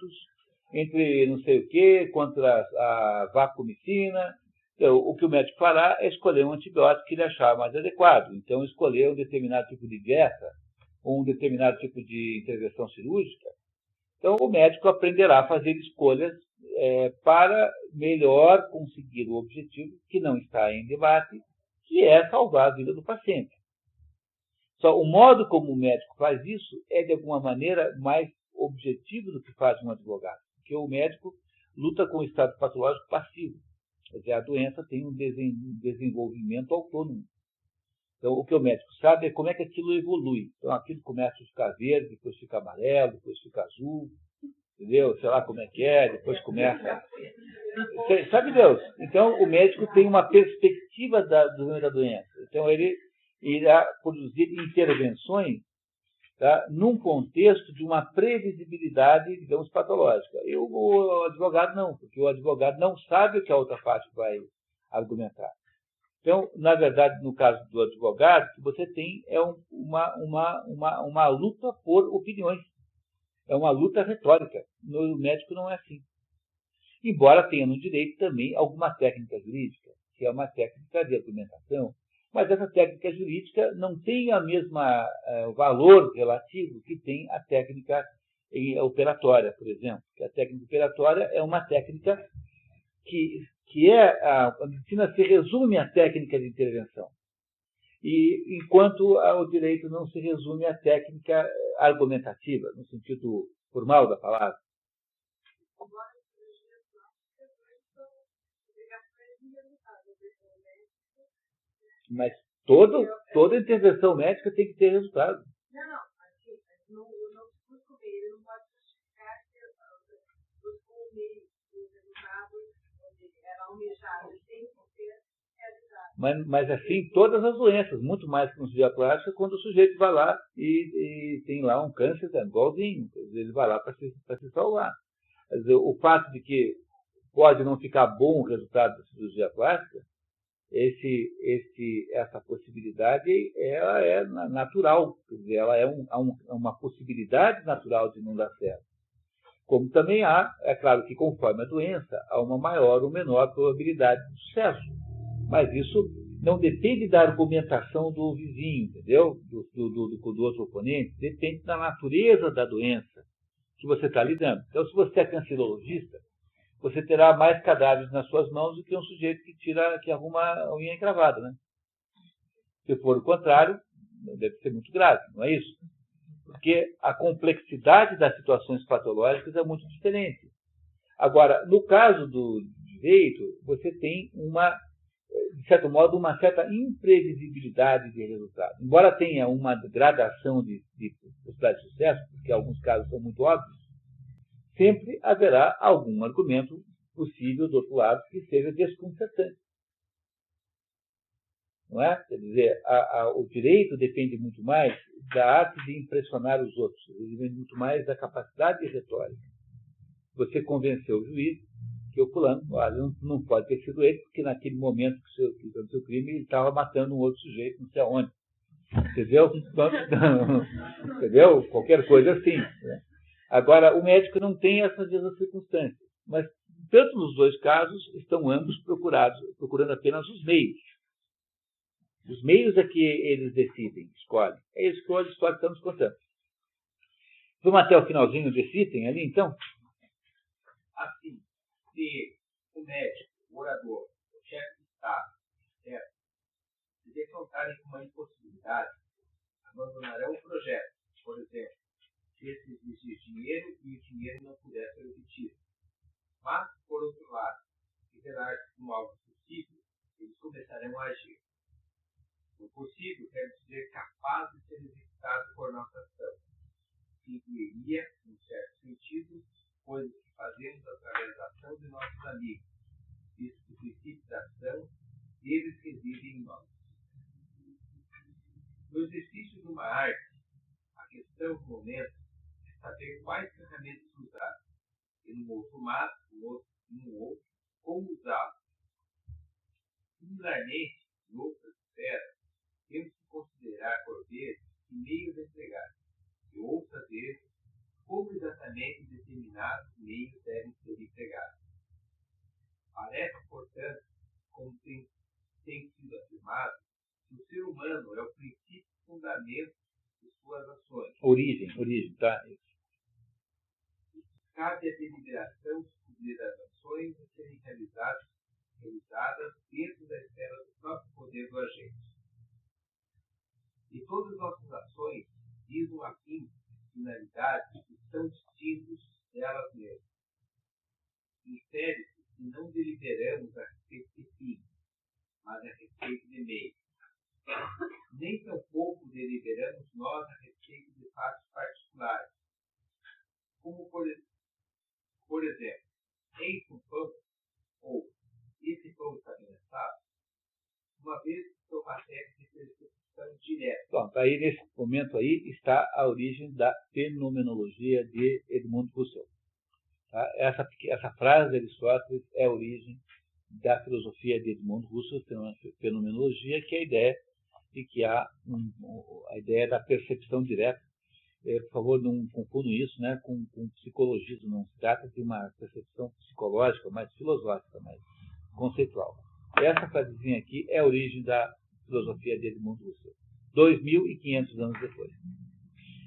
[SPEAKER 1] entre não sei o quê, contra a vancomicina. Então, o que o médico fará é escolher um antibiótico que ele achar mais adequado. Então, escolher um determinado tipo de dieta, ou um determinado tipo de intervenção cirúrgica. Então, o médico aprenderá a fazer escolhas para melhor conseguir o objetivo que não está em debate, que é salvar a vida do paciente. Só o modo como o médico faz isso é, de alguma maneira, mais objetivo do que faz um advogado. Porque o médico luta com o estado patológico passivo. Quer dizer, a doença tem um desenvolvimento autônomo. Então, o que o médico sabe é como é que aquilo evolui. Então, aquilo começa a ficar verde, depois fica amarelo, depois fica azul, entendeu? Sei lá como é que é, depois começa... Sabe Deus? Então, o médico tem uma perspectiva da doença. Então, ele irá produzir intervenções, tá, num contexto de uma previsibilidade, digamos, patológica. E o advogado não, porque o advogado não sabe o que a outra parte vai argumentar. Então, na verdade, no caso do advogado, o que você tem é uma luta por opiniões. É uma luta retórica. No médico não é assim. Embora tenha no direito também alguma técnica jurídica, que é uma técnica de argumentação, mas essa técnica jurídica não tem a mesma valor relativo que tem a técnica operatória, por exemplo. Que a técnica operatória é uma técnica que a medicina se resume à técnica de intervenção. E enquanto o direito não se resume à técnica argumentativa, no sentido formal da palavra. Mas toda intervenção médica tem que ter resultado.
[SPEAKER 3] Não, assim, no discurso dele, ele não pode justificar que os meios do resultado era almejado, ele tem que ser realizado.
[SPEAKER 1] Mas assim, todas as doenças, muito mais que no cirurgia plástica, quando o sujeito vai lá e tem lá um câncer, igualzinho, ele vai lá para se salvar. Quer dizer, o fato de que pode não ficar bom o resultado da cirurgia plástica, essa possibilidade ela é natural, quer dizer, ela é uma possibilidade natural de não dar certo. Como também é claro que conforme a doença, há uma maior ou menor probabilidade de sucesso. Mas isso não depende da argumentação do vizinho, entendeu? Do outro oponente, depende da natureza da doença que você está lidando. Então, se você é cancerologista, você terá mais cadáveres nas suas mãos do que um sujeito que arruma a unha encravada, né? Se for o contrário, deve ser muito grave, não é isso? Porque a complexidade das situações patológicas é muito diferente. Agora, no caso do direito, você tem de certo modo, uma certa imprevisibilidade de resultado. Embora tenha uma gradação de possibilidade de sucesso, porque alguns casos são muito óbvios, sempre haverá algum argumento possível do outro lado que seja desconcertante. Não é? Quer dizer, o direito depende muito mais da arte de impressionar os outros, depende muito mais da capacidade retórica. Você convenceu o juiz que o fulano, olha, não pode ter sido ele, porque naquele momento que o seu crime ele estava matando um outro sujeito, não sei aonde. Entendeu? Entendeu? Qualquer coisa assim. Né? Agora, o médico não tem essas mesmas circunstâncias, mas tanto nos dois casos estão ambos procurando apenas os meios. Os meios é que eles decidem, escolhem. É isso que hoje estamos contando. Vamos até o finalzinho desse item ali, então?
[SPEAKER 4] Assim, se o médico, o orador, o chefe de Estado, etc., se defrontarem com uma impossibilidade, abandonarão o projeto. Por exemplo, se esse exigir dinheiro e o dinheiro não puder ser obtido. Mas, por outro lado, se revelar-se como algo possível, eles começarão a agir. O possível quer dizer capaz de ser executado por nossa ação, que incluiria, em certo sentido, coisas que fazemos através da ação de nossos amigos, visto que o princípio da ação deles reside em nós. No exercício de uma arte, a questão do momento é saber quais ferramentas usar, e no outro, como usá-las. Similarmente, em outras esferas, temos que exatamente determinados meios devem ser empregados. Parece, portanto, como tem sido afirmado, que o ser humano é o princípio fundamento de suas ações.
[SPEAKER 1] Origem, tá?
[SPEAKER 4] Cabe a deliberação descobrir as ações a serem realizadas dentro da esfera do próprio poder do agente. E todas as nossas ações visam a finalidades que são distintos delas mesmas. Infere-se que não deliberamos a respeito de fim, mas a respeito de meio. Nem tampouco deliberamos nós a respeito de fatos particulares, como, por exemplo, eis um pão, ou esse pão está bem assado, uma vez que são matérias de percepção direta.
[SPEAKER 1] Pronto, aí nesse momento aí está a origem da fenomenologia de Edmund Husserl. Tá? Essa frase de Aristóteles é a origem da filosofia de Edmund Husserl, fenomenologia, que é a ideia de que há a ideia da percepção direta. Por favor, não confundam isso, né, com psicologismo. Não se trata de uma percepção psicológica, mais filosófica, mais conceitual. Essa frasezinha aqui é a origem da filosofia de Edmund Husserl, 2.500 anos depois.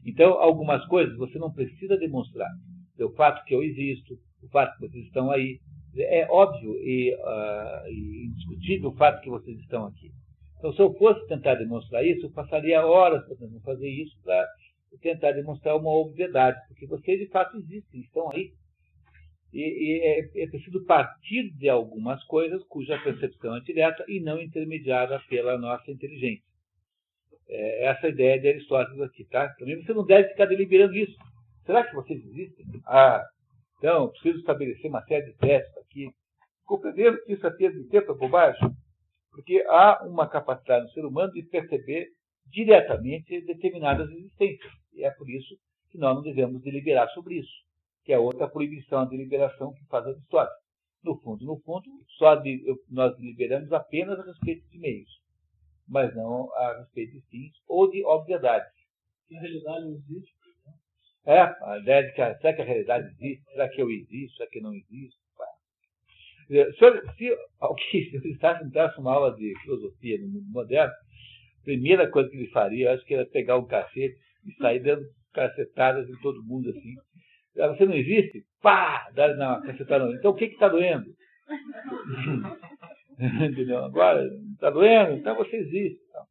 [SPEAKER 1] Então, algumas coisas você não precisa demonstrar. O fato que eu existo, o fato que vocês estão aí, é óbvio e indiscutível o fato que vocês estão aqui. Então, se eu fosse tentar demonstrar isso, eu passaria horas tentando fazer isso para tentar demonstrar uma obviedade, porque vocês de fato existem, estão aí. E é preciso partir de algumas coisas cuja percepção é direta e não intermediada pela nossa inteligência. Essa ideia de Aristóteles aqui, tá? Também você não deve ficar deliberando isso. Será que vocês existem? Então, preciso estabelecer uma série de testes aqui. Compreendendo que isso aqui é de tanta bobagem? Porque há uma capacidade do ser humano de perceber diretamente determinadas existências. E é por isso que nós não devemos deliberar sobre isso, que é outra proibição à deliberação que faz Aristóteles. No fundo, nós deliberamos apenas a respeito de meios, mas não a respeito de fins ou de obviedades.
[SPEAKER 6] Que a realidade não existe.
[SPEAKER 1] A ideia de que será que a realidade existe? Será que eu existo? Será que eu não existo? Se alguém entrasse numa aula de filosofia no mundo moderno, a primeira coisa que ele faria, eu acho que era pegar um cacete e sair dando cacetadas em todo mundo assim. Você não existe? Pá! Dá uma cacetada. Então o que está doendo? Entendeu? Agora, está doendo? Então você existe. Então,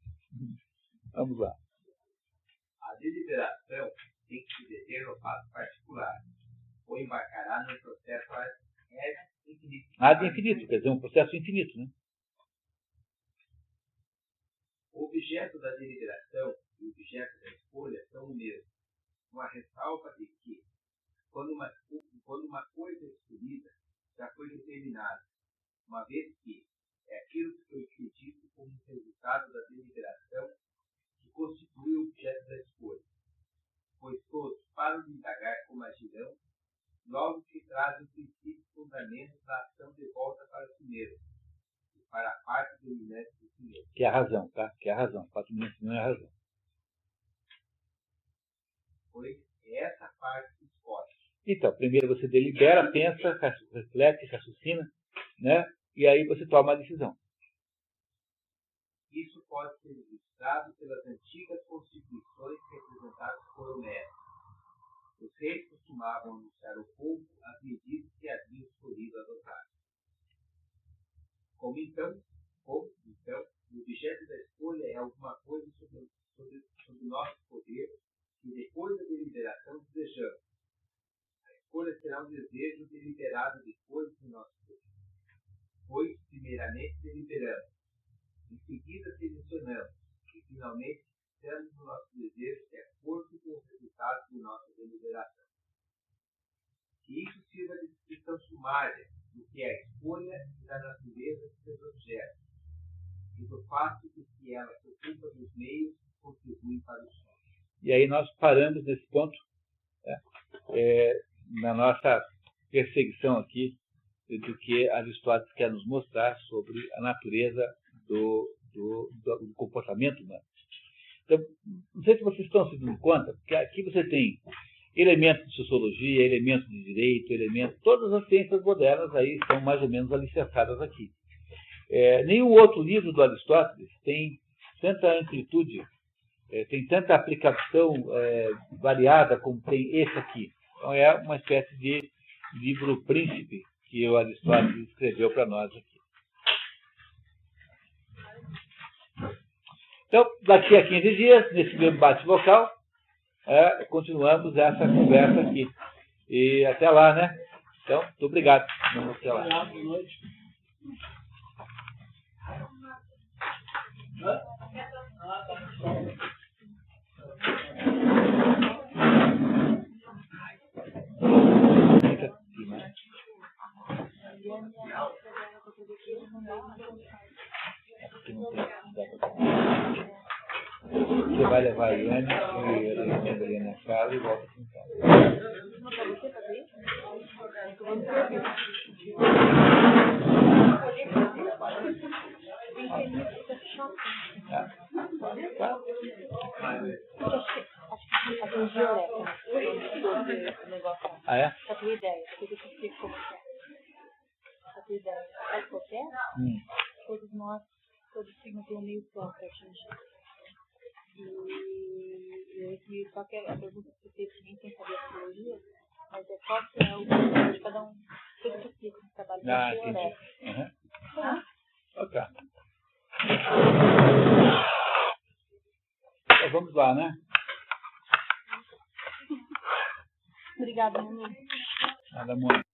[SPEAKER 1] vamos lá.
[SPEAKER 4] A deliberação tem que se deter no fato particular, ou embarcará num processo infinito.
[SPEAKER 1] Ad infinito, quer dizer, um processo infinito, né?
[SPEAKER 4] O objeto da deliberação e o objeto da escolha são o mesmo, uma ressalva de que, quando uma coisa é escolhida, já foi determinada, uma vez que é aquilo que foi predito como resultado da deliberação que constitui o objeto da escolha, pois todos, para o indagar como agirão, logo que trazem o princípio fundamento da ação de volta para si mesmo, e para a parte dominante de si mesmo.
[SPEAKER 1] Que é a razão, tá? Que é a razão. O fato dominante não é a razão.
[SPEAKER 4] Pois é essa parte que escolhe.
[SPEAKER 1] Então, primeiro você delibera, pensa, reflete, raciocina, né? E aí você toma a decisão.
[SPEAKER 4] Isso pode ser ilustrado pelas antigas constituições representadas por Homero. Os reis costumavam anunciar ao povo as medidas que haviam escolhido adotar. Como então, o objeto da escolha é alguma coisa sobre nosso poder que depois da deliberação desejamos. A escolha será um desejo deliberado depois do nosso poder. Pois, primeiramente, deliberamos, em seguida selecionamos e, finalmente, fizemos o nosso desejo de acordo com os resultados de nossa deliberação. Que isso sirva de descrição sumária do que é a escolha e da natureza de seus objetos, e do fato de que ela se ocupa dos meios que contribuem para o sonho.
[SPEAKER 1] E aí nós paramos nesse ponto, na nossa perseguição aqui do que Aristóteles quer nos mostrar sobre a natureza do comportamento humano. Então, não sei se vocês estão se dando conta, porque aqui você tem elementos de sociologia, elementos de direito, todas as ciências modernas aí estão mais ou menos alicerçadas aqui. Nenhum outro livro do Aristóteles tem tanta amplitude, tem tanta aplicação variada como tem esse aqui. Então é uma espécie de livro príncipe que o Aristóteles escreveu para nós aqui. Então, daqui a 15 dias, nesse mesmo bate-local, continuamos essa conversa aqui. E até lá, né? Então, muito obrigado. Vamos até lá.
[SPEAKER 6] Boa noite.
[SPEAKER 1] Você vai levar a Iane e a na casa e volta para casa. Ah, é?
[SPEAKER 5] Pra tua ideia, depois eu te explico como que é. Pra tua ideia, sabe qual que é? Todos nós, todos signos têm um meio plano pra atingir. E só que a pergunta que você fez pra mim, sem saber a psicologia, mas qual que é o plano de cada um, tudo que eu explico no trabalho da
[SPEAKER 1] entendi. Ok. Então, vamos lá, né?
[SPEAKER 5] Obrigada, meu amigo.
[SPEAKER 1] Nada muito.